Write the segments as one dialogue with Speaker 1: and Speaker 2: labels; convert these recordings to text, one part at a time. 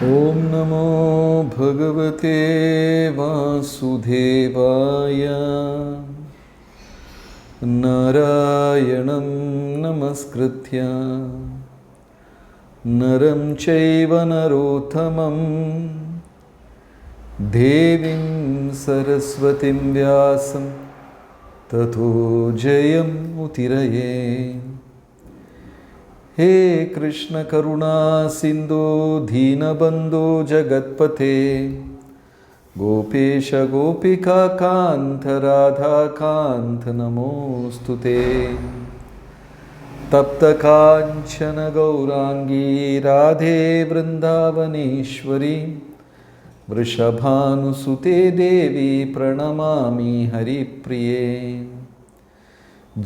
Speaker 1: ഓം നമോ ഭഗവതേ വാസുദേവായ. നാരായണം നമസ്കൃത്യ നരം ചൈവ നരോത്തമം ദേവീം സരസ്വതിം വ്യാസം തതോ ജയം ഉതിരയേ. ഹേ കൃഷ്ണ കരുണാ സിന്ധോ ദീനബന്ധോ ജഗത്പതേ ഗോപേശ ഗോപികാ കാന്ത രാധാകാന്ത നമോസ്തുതേ. തപ്ത കാഞ്ചന ഗൗരാംഗീ രാധേ വൃന്ദാവനേശ്വരി വൃഷഭാനുസുതേ ദേവി പ്രണമാമി ഹരിപ്രിയേ.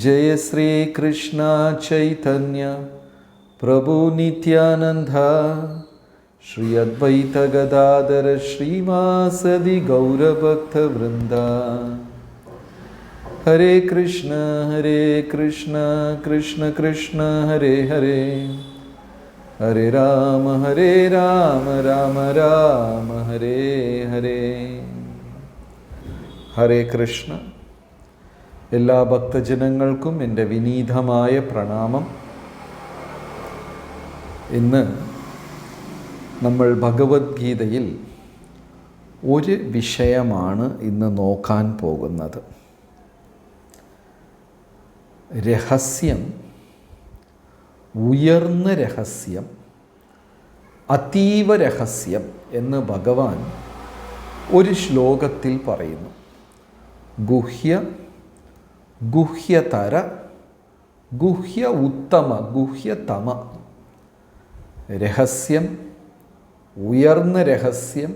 Speaker 1: ജയ ശ്രീ കൃഷ്ണ ചൈതന്യ പ്രഭു നിത്യാനന്ദ ശ്രീ അദ്വൈത ഗദാധര ശ്രീവാസദി ഗൗരഭക്തവൃന്ദ. ഹരേ കൃഷ്ണ കൃഷ്ണ കൃഷ്ണ ഹരേ ഹരേ, ഹരേ രാമ രാമ രാമ ഹരേ ഹരേ. ഹരേ കൃഷ്ണ. എല്ലാ ഭക്തജനങ്ങൾക്കും എൻ്റെ വിനീതമായ പ്രണാമം. ഇന്ന് നമ്മൾ ഭഗവത്ഗീതയിൽ ഒരു വിഷയമാണ് ഇന്ന് നോക്കാൻ പോകുന്നത്. രഹസ്യം, ഉയർന്ന രഹസ്യം, അതീവ രഹസ്യം എന്ന് ഭഗവാൻ ഒരു ശ്ലോകത്തിൽ പറയുന്നു. ഗുഹ്യതര, ഗുഹ്യ ഉത്തമ, ഗുഹ്യതമ. രഹസ്യം, ഉയർന്ന രഹസ്യം,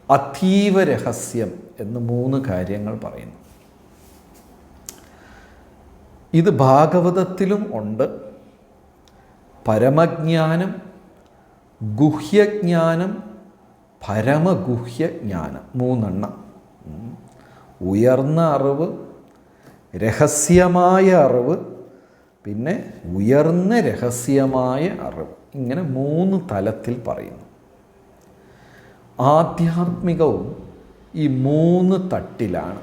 Speaker 1: അതീവ രഹസ്യം എന്ന് 3 കാര്യങ്ങൾ പറയുന്നു. ഇത് ഭാഗവതത്തിലും ഉണ്ട്. പരമജ്ഞാനം, ഗുഹ്യജ്ഞാനം, പരമഗുഹ്യജ്ഞാനം, 3 ഉയർന്ന അറിവ്, രഹസ്യമായ അറിവ്, പിന്നെ ഉയർന്ന രഹസ്യമായ അറിവ്. ഇങ്ങനെ 3 തലത്തിൽ പറയുന്നു. ആധ്യാത്മികവും ഈ 3 തട്ടിലാണ്.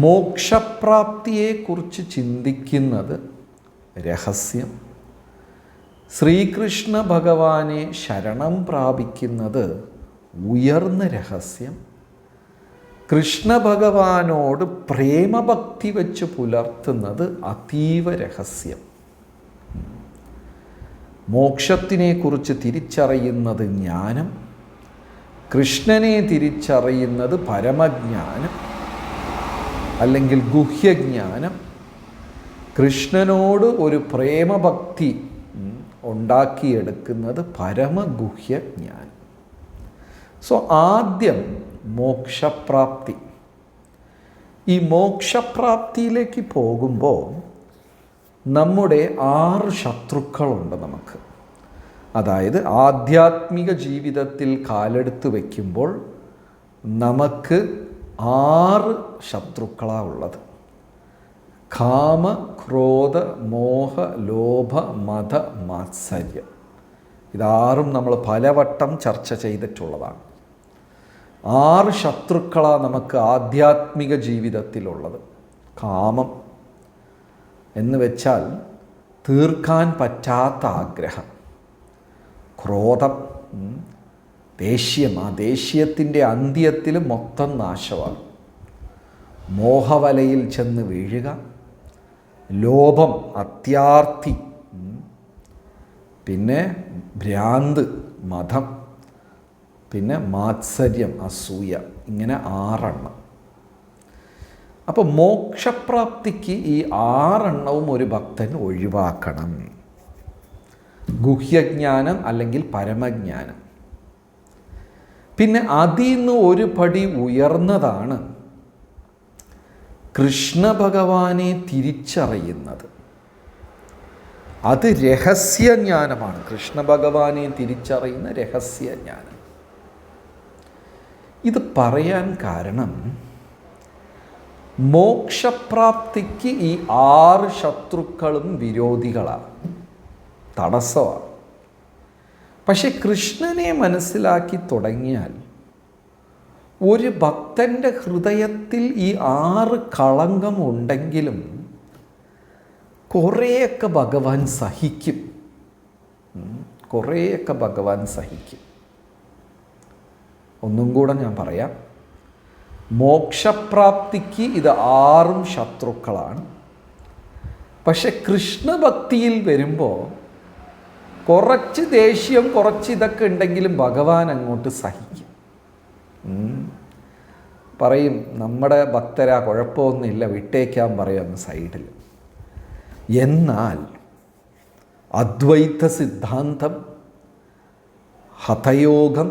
Speaker 1: മോക്ഷപ്രാപ്തിയെക്കുറിച്ച് ചിന്തിക്കുന്നത് രഹസ്യം. ശ്രീകൃഷ്ണ ഭഗവാനെ ശരണം പ്രാപിക്കുന്നത് ഉയർന്ന രഹസ്യം. കൃഷ്ണ ഭഗവാനോട് പ്രേമഭക്തി വെച്ച് പുലർത്തുന്നത് അതീവ രഹസ്യം. മോക്ഷത്തിനെക്കുറിച്ച് തിരിച്ചറിയുന്നത് ജ്ഞാനം, കൃഷ്ണനെ തിരിച്ചറിയുന്നത് പരമജ്ഞാനം അല്ലെങ്കിൽ ഗുഹ്യജ്ഞാനം. കൃഷ്ണനോട് ഒരു പ്രേമഭക്തി ഉണ്ടാക്കിയെടുക്കുന്നത് പരമഗുഹ്യജ്ഞാനം. സോ ആദ്യം മോക്ഷപ്രാപ്തി. ഈ മോക്ഷപ്രാപ്തിയിലേക്ക് പോകുമ്പോൾ നമ്മുടെ 6 ശത്രുക്കളുണ്ട് നമുക്ക്. അതായത് ആധ്യാത്മിക ജീവിതത്തിൽ കാലെടുത്ത് വയ്ക്കുമ്പോൾ നമുക്ക് 6 ശത്രുക്കളാണ് ഉള്ളത്. കാമ, ക്രോധ, മോഹ, ലോഭ, മത, മാത്സര്യം. ഇതാറും നമ്മൾ പലവട്ടം ചർച്ച ചെയ്തിട്ടുള്ളതാണ്. 6 ശത്രുക്കളാണ് നമുക്ക് ആധ്യാത്മിക ജീവിതത്തിലുള്ളത്. കാമം എന്ന് വെച്ചാൽ തീർക്കാൻ പറ്റാത്ത ആഗ്രഹം. ക്രോധം, ദേഷ്യം, ആ ദേഷ്യത്തിൻ്റെ അന്ത്യത്തിൽ മൊത്തം നാശമാണ്. മോഹവലയിൽ ചെന്ന് വീഴുക. ലോഭം, അത്യാർത്തി. പിന്നെ ഭ്രാന്ത്, മതം. പിന്നെ മാത്സര്യം, അസൂയ. ഇങ്ങനെ 6 അപ്പോൾ മോക്ഷപ്രാപ്തിക്ക് ഈ 6 ഒരു ഭക്തൻ ഒഴിവാക്കണം. ഗുഹ്യജ്ഞാനം അല്ലെങ്കിൽ പരമജ്ഞാനം. പിന്നെ അതിൽ നിന്ന് ഒരു പടി ഉയർന്നതാണ് കൃഷ്ണ ഭഗവാനെ തിരിച്ചറിയുന്നത്. അത് രഹസ്യജ്ഞാനമാണ്. കൃഷ്ണ ഭഗവാനെ തിരിച്ചറിയുന്ന രഹസ്യജ്ഞാനം. ഇത് പറയാൻ കാരണം മോക്ഷപ്രാപ്തിക്ക് ഈ 6 ശത്രുക്കളും വിരോധികളാണ്, തടസ്സമാണ്. പക്ഷെ കൃഷ്ണനെ മനസ്സിലാക്കി തുടങ്ങിയാൽ ഒരു ഭക്തൻ്റെ ഹൃദയത്തിൽ ഈ 6 കളങ്കം ഉണ്ടെങ്കിലും കുറേയൊക്കെ ഭഗവാൻ സഹിക്കും. കുറേയൊക്കെ ഭഗവാൻ സഹിക്കും. ഒന്നും കൂടെ ഞാൻ പറയാം. മോക്ഷപ്രാപ്തിക്ക് ഇത് 6 ശത്രുക്കളാണ്. പക്ഷെ കൃഷ്ണഭക്തിയിൽ വരുമ്പോൾ കുറച്ച് ദേഷ്യം, കുറച്ച് ഇതൊക്കെ ഉണ്ടെങ്കിലും ഭഗവാൻ അങ്ങോട്ട് സഹിക്കും. പറയും നമ്മുടെ ഭക്തരാ, കുഴപ്പമൊന്നുമില്ല, വിട്ടേക്കാൻ പറയും അങ്ങ് സൈഡിൽ. എന്നാൽ അദ്വൈത സിദ്ധാന്തം, ഹഠയോഗം,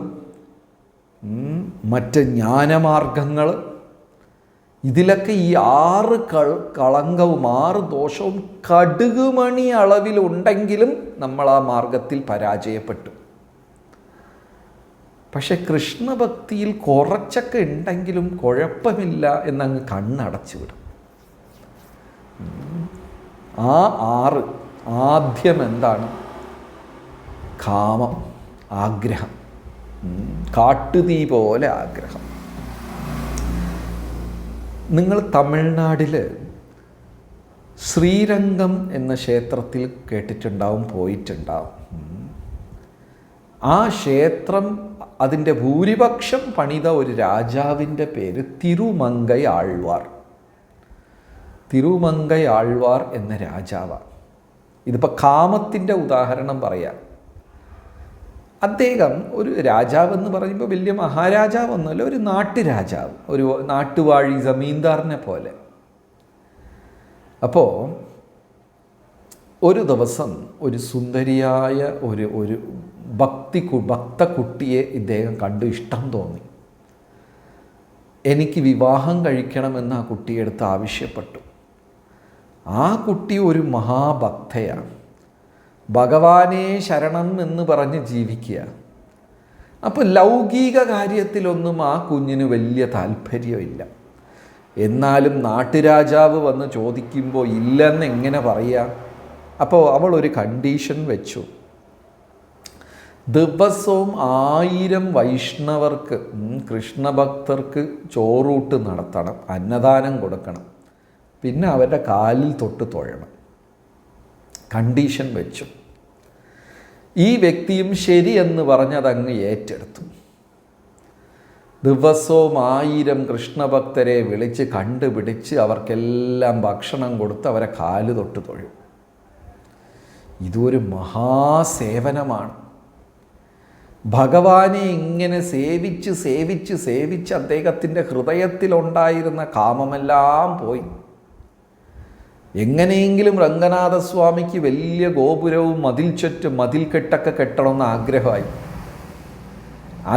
Speaker 1: മറ്റ് ജ്ഞാനമാർഗങ്ങൾ, ഇതിലൊക്കെ ഈ 6 കളങ്കവും 6 ദോഷവും കടുകുമണി അളവിലുണ്ടെങ്കിലും നമ്മൾ ആ മാർഗത്തിൽ പരാജയപ്പെട്ടു. പക്ഷെ കൃഷ്ണഭക്തിയിൽ കുറച്ചൊക്കെ ഉണ്ടെങ്കിലും കുഴപ്പമില്ല എന്നങ്ങ് കണ്ണടച്ചു വിടും. ആ 6 ആദ്യം എന്താണ്? കാമം, ആഗ്രഹം, കാട്ടുതീ പോലെ ആഗ്രഹം. നിങ്ങൾ തമിഴ്നാട്ടിൽ ശ്രീരംഗം എന്ന ക്ഷേത്രത്തിൽ കേട്ടിട്ടുണ്ടാവും, പോയിട്ടുണ്ടാവും. ആ ക്ഷേത്രം, അതിൻ്റെ ഭൂരിപക്ഷം പണിത ഒരു രാജാവിൻ്റെ പേര് തിരുമങ്കൈ ആൾവാർ. തിരുമങ്കൈ ആൾവാർ എന്ന രാജാവാണ്. ഇതിപ്പോൾ കാമത്തിൻ്റെ ഉദാഹരണം പറയാം. അദ്ദേഹം ഒരു രാജാവെന്ന് പറയുമ്പോൾ വലിയ മഹാരാജാവൊന്നുമല്ല, ഒരു നാട്ടുരാജാവ്, ഒരു നാട്ടുവാഴി ജമീന്ദാറിനെ പോലെ. അപ്പോൾ ഒരു ദിവസം ഒരു സുന്ദരിയായ ഒരു ഭക്ത കുട്ടിയെ ഇദ്ദേഹം കണ്ടു ഇഷ്ടം തോന്നി. എനിക്ക് വിവാഹം കഴിക്കണമെന്ന് ആ കുട്ടിയെടുത്ത് ആവശ്യപ്പെട്ടു. ആ കുട്ടി ഒരു മഹാഭക്തയാണ്, ഭഗവാനെ ശരണം എന്ന് പറഞ്ഞ് ജീവിക്കുക. അപ്പോൾ ലൗകിക കാര്യത്തിലൊന്നും ആ കുഞ്ഞിന് വലിയ താല്പര്യമില്ല. എന്നാലും നാട്ടുരാജാവ് വന്ന് ചോദിക്കുമ്പോൾ ഇല്ലെന്ന് എങ്ങനെ പറയാം? അപ്പോൾ അവൾ ഒരു കണ്ടീഷൻ വെച്ചു. ദിവസവും 1000 വൈഷ്ണവർക്ക്, കൃഷ്ണഭക്തർക്ക് ചോറൂട്ട് നടത്തണം, അന്നദാനം കൊടുക്കണം, പിന്നെ അവരുടെ കാലിൽ തൊട്ട് തൊഴണം. കണ്ടീഷൻ വെച്ചു. ഈ വ്യക്തിയും ശരിയെന്ന് പറഞ്ഞതങ്ങ് ഏറ്റെടുത്തു. ദിവസവും 1000 കൃഷ്ണഭക്തരെ വിളിച്ച് കണ്ടുപിടിച്ച് അവർക്കെല്ലാം ഭക്ഷണം കൊടുത്ത് അവരെ കാല് തൊട്ട് തൊഴും. ഇതൊരു മഹാസേവനമാണ്. ഭഗവാനെ ഇങ്ങനെ സേവിച്ച് സേവിച്ച് സേവിച്ച് അദ്ദേഹത്തിൻ്റെ ഹൃദയത്തിലുണ്ടായിരുന്ന കാമമെല്ലാം പോയി. എങ്ങനെയെങ്കിലും രംഗനാഥസ്വാമിക്ക് വലിയ ഗോപുരവും മതിൽക്കെട്ടൊക്കെ കെട്ടണമെന്ന് ആഗ്രഹമായി.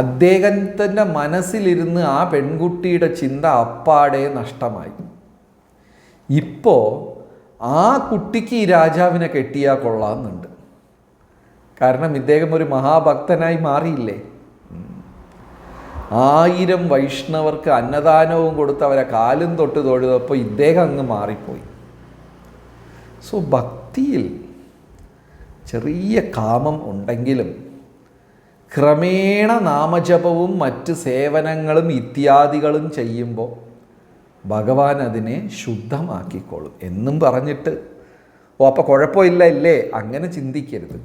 Speaker 1: അദ്ദേഹത്തിൻ്റെ മനസ്സിലിരുന്ന് ആ പെൺകുട്ടിയുടെ ചിന്ത അപ്പാടെ നഷ്ടമായി. ഇപ്പോൾ ആ കുട്ടിക്ക് ഈ രാജാവിനെ കെട്ടിയാൽ കൊള്ളാമെന്നുണ്ട്. കാരണം ഇദ്ദേഹം ഒരു മഹാഭക്തനായി മാറിയില്ലേ. 1000 വൈഷ്ണവർക്ക് അന്നദാനവും കൊടുത്ത് അവരെ കാലും തൊട്ട് തൊഴുതപ്പോൾ ഇദ്ദേഹം അങ്ങ് മാറിപ്പോയി. സോ ഭക്തിയിൽ ചെറിയ കാമം ഉണ്ടെങ്കിലും ക്രമേണ നാമജപവും മറ്റ് സേവനങ്ങളും ഇത്യാദികളും ചെയ്യുമ്പോൾ ഭഗവാൻ അതിനെ ശുദ്ധമാക്കിക്കോളും. എന്നും പറഞ്ഞിട്ട് അപ്പോൾ കുഴപ്പമില്ല ഇല്ലേ, അങ്ങനെ ചിന്തിക്കരുത്.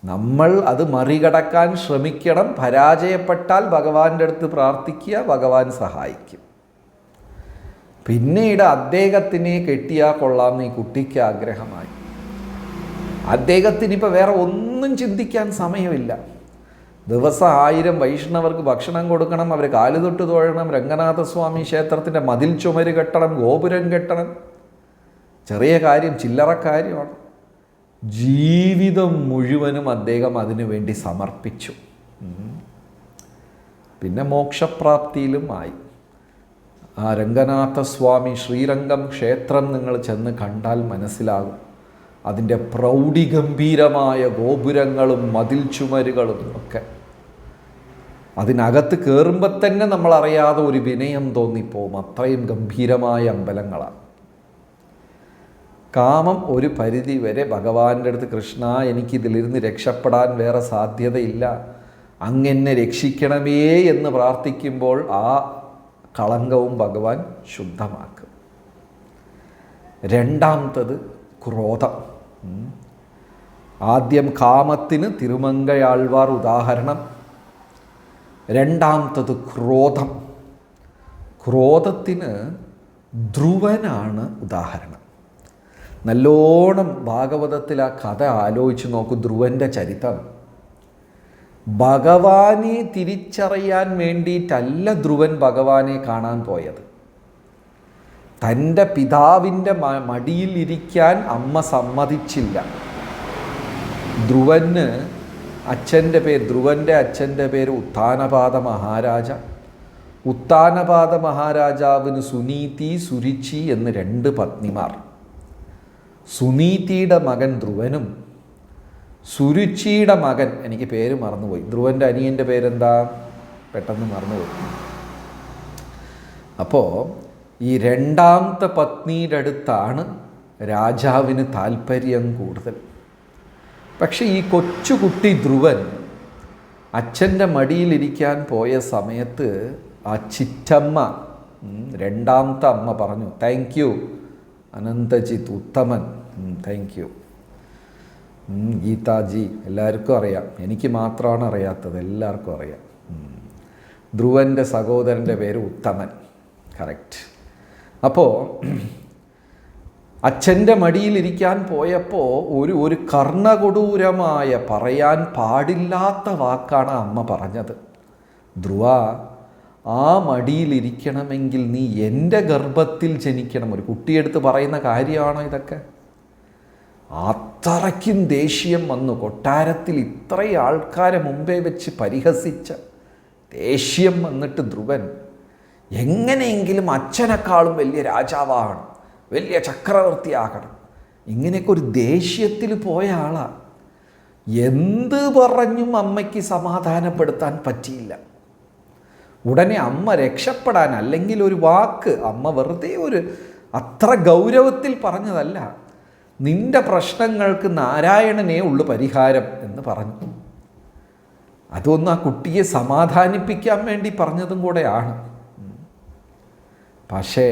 Speaker 1: നമ്മൾ അത് മറികടക്കാൻ ശ്രമിക്കണം. പരാജയപ്പെട്ടാൽ ഭഗവാന്റെ അടുത്ത് പ്രാർത്ഥിക്കുക, ഭഗവാൻ സഹായിക്കും. പിന്നീട് അദ്ദേഹത്തിനെ കെട്ടിയാൽ കൊള്ളാമെന്ന് ഈ കുട്ടിക്ക് ആഗ്രഹമായി. അദ്ദേഹത്തിനിപ്പോൾ വേറെ ഒന്നും ചിന്തിക്കാൻ സമയമില്ല. ദിവസം 1000 വൈഷ്ണവർക്ക് ഭക്ഷണം കൊടുക്കണം, അവർ കാലുതൊട്ട് തൊഴണം, രംഗനാഥസ്വാമി ക്ഷേത്രത്തിൻ്റെ മതിൽ ചുമര് കെട്ടണം, ഗോപുരം കെട്ടണം. ചെറിയ കാര്യം, ചില്ലറ കാര്യമാണ്. ജീവിതം മുഴുവനും അദ്ദേഹം അതിനു വേണ്ടി സമർപ്പിച്ചു. പിന്നെ മോക്ഷപ്രാപ്തിയിലും ആയി. ആ രംഗനാഥസ്വാമി ശ്രീരംഗം ക്ഷേത്രം നിങ്ങൾ ചെന്ന് കണ്ടാൽ മനസ്സിലാകും. അതിൻ്റെ പ്രൗഢിഗംഭീരമായ ഗോപുരങ്ങളും മതിൽ ചുമരുകളും ഒക്കെ. അതിനകത്ത് കയറുമ്പോൾ തന്നെ നമ്മളറിയാതെ ഒരു വിനയം തോന്നിപ്പോവും. അത്രയും ഗംഭീരമായ അമ്പലങ്ങളാണ്. കാമം ഒരു പരിധി വരെ ഭഗവാന്റെ അടുത്ത്, കൃഷ്ണ എനിക്കിതിലിരുന്ന് രക്ഷപ്പെടാൻ വേറെ സാധ്യതയില്ല, അങ്ങെന്നെ രക്ഷിക്കണമേ എന്ന് പ്രാർത്ഥിക്കുമ്പോൾ ആ കളങ്കവും ഭഗവാൻ ശുദ്ധമാക്കും. രണ്ടാമത്തത് ക്രോധം. ആദ്യം കാമത്തിന് തിരുമങ്കയാൾവാർ ഉദാഹരണം, രണ്ടാമത്തത് ക്രോധം. ക്രോധത്തിന് ധ്രുവനാണ് ഉദാഹരണം. നല്ലോണം ഭാഗവതത്തിൽ ആ കഥ ആലോചിച്ച് നോക്കൂ. ധ്രുവൻ്റെ ചരിത്രം. ഭഗവാനെ തിരിച്ചറിയാൻ വേണ്ടിയിട്ടല്ല ധ്രുവൻ ഭഗവാനെ കാണാൻ പോയത്. തൻ്റെ പിതാവിൻ്റെ മടിയിൽ ഇരിക്കാൻ അമ്മ സമ്മതിച്ചില്ല. ധ്രുവന് അച്ഛൻ്റെ പേര്, ധ്രുവൻ്റെ അച്ഛൻ്റെ പേര് ഉത്ഥാനപാദ മഹാരാജ. ഉത്ഥാനപാദ മഹാരാജാവിന് സുനീതി, സുരുചി എന്ന് 2 പത്നിമാർ. സുനീതിയുടെ മകൻ ധ്രുവനും സുരുചിയുടെ മകൻ, എനിക്ക് പേര് മറന്നുപോയി, ധ്രുവൻ്റെ അനിയൻ്റെ പേരെന്താ, പെട്ടെന്ന് മറന്നുപോയി. അപ്പോൾ ഈ രണ്ടാമത്തെ പത്നിയുടെ അടുത്താണ് രാജാവിന് താല്പര്യം കൂടുതൽ. പക്ഷെ ഈ കൊച്ചുകുട്ടി ധ്രുവൻ അച്ഛൻ്റെ മടിയിലിരിക്കാൻ പോയ സമയത്ത് ആ ചിറ്റമ്മ, രണ്ടാമത്തെ അമ്മ പറഞ്ഞു, thank you Ananthajith, Uthaman, thank you Geethaji. എല്ലാവർക്കും അറിയാം, എനിക്ക് മാത്രമാണ് അറിയാത്തത്, എല്ലാവർക്കും അറിയാം. ധ്രുവൻ്റെ സഹോദരൻ്റെ പേര് ഉത്തമൻ, കറക്റ്റ്. അപ്പോൾ അച്ഛൻ്റെ മടിയിലിരിക്കാൻ പോയപ്പോൾ ഒരു കർണകൊടൂരമായ, പറയാൻ പാടില്ലാത്ത വാക്കാണ് അമ്മ പറഞ്ഞത്. ധ്രുവ, ആ മടിയിലിരിക്കണമെങ്കിൽ നീ എൻ്റെ ഗർഭത്തിൽ ജനിക്കണം. ഒരു കുട്ടിയെടുത്ത് പറയുന്ന കാര്യമാണോ ഇതൊക്കെ? അത്രയ്ക്കും ദേഷ്യം വന്നു. കൊട്ടാരത്തിൽ ഇത്രയും ആൾക്കാരെ മുമ്പേ വെച്ച് പരിഹസിച്ച ദേഷ്യം വന്നിട്ട് ധ്രുവൻ എങ്ങനെയെങ്കിലും അച്ഛനേക്കാളും വലിയ രാജാവാകണം, വലിയ ചക്രവർത്തിയാകണം, ഇങ്ങനെയൊക്കെ ഒരു ദേഷ്യത്തിൽ പോയ ആളാണ്. എന്ത് പറഞ്ഞും അമ്മയ്ക്ക് സമാധാനപ്പെടുത്താൻ പറ്റിയില്ല. ഉടനെ അമ്മ രക്ഷപ്പെടാൻ, അല്ലെങ്കിൽ ഒരു വാക്ക് അമ്മ വെറുതെ അത്ര ഗൗരവത്തിൽ പറഞ്ഞതല്ല, നിന്റെ പ്രശ്നങ്ങൾക്ക് നാരായണനേ ഉള്ളു പരിഹാരം എന്ന് പറഞ്ഞു. അതൊന്നും ആ കുട്ടിയെ സമാധാനിപ്പിക്കാൻ വേണ്ടി പറഞ്ഞതും കൂടെയാണ്. പക്ഷേ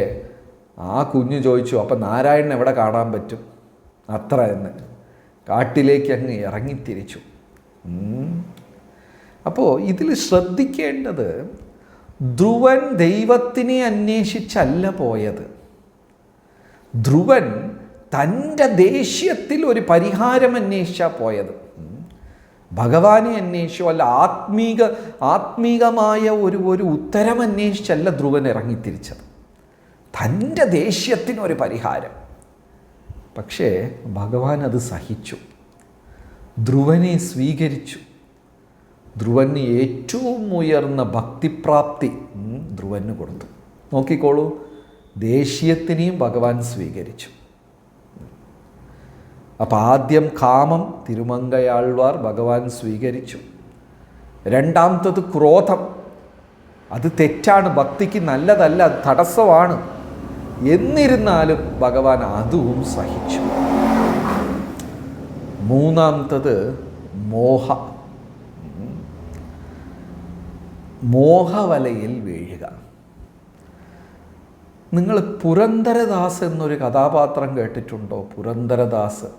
Speaker 1: ആ കുഞ്ഞു ചോദിച്ചു, അപ്പം നാരായണൻ എവിടെ കാണാൻ പറ്റും? അത്ര എന്ന് കാട്ടിലേക്ക് അങ്ങ് ഇറങ്ങിത്തിരിച്ചു. അപ്പോൾ ഇതിൽ ശ്രദ്ധിക്കേണ്ടത്, ധ്രുവൻ ദൈവത്തിനെ അന്വേഷിച്ചല്ല പോയത്. ധ്രുവൻ തൻ്റെ ദേഷ്യത്തിൽ ഒരു പരിഹാരം അന്വേഷിച്ചാൽ പോയത്. ഭഗവാനെ അന്വേഷിച്ചോ അല്ല ആത്മീകമായ ഒരു ഉത്തരം അന്വേഷിച്ചല്ല ധ്രുവൻ ഇറങ്ങിത്തിരിച്ചത്. തൻ്റെ ദേഷ്യത്തിനൊരു പരിഹാരം. പക്ഷേ ഭഗവാൻ അത് സഹിച്ചു, ധ്രുവനെ സ്വീകരിച്ചു. ധ്രുവന് ഏറ്റവും ഉയർന്ന ഭക്തിപ്രാപ്തി ധ്രുവന് കൊടുത്തു. നോക്കിക്കോളൂ, ദേഷ്യത്തിനെയും ഭഗവാൻ സ്വീകരിച്ചു. അപ്പം ആദ്യം കാമം, തിരുമങ്കയാൾവാർ ഭഗവാൻ സ്വീകരിച്ചു. രണ്ടാമത്തത് ക്രോധം, അത് തെറ്റാണ്, ഭക്തിക്ക് നല്ലതല്ല, അത് തടസ്സമാണ്. എന്നിരുന്നാലും ഭഗവാൻ അതും സഹിച്ചു. മൂന്നാമത്തത് മോഹവലയിൽ വീഴുക. നിങ്ങൾ പുരന്ദരദാസ് എന്നൊരു കഥാപാത്രം കേട്ടിട്ടുണ്ടോ? പുരന്ദരദാസ്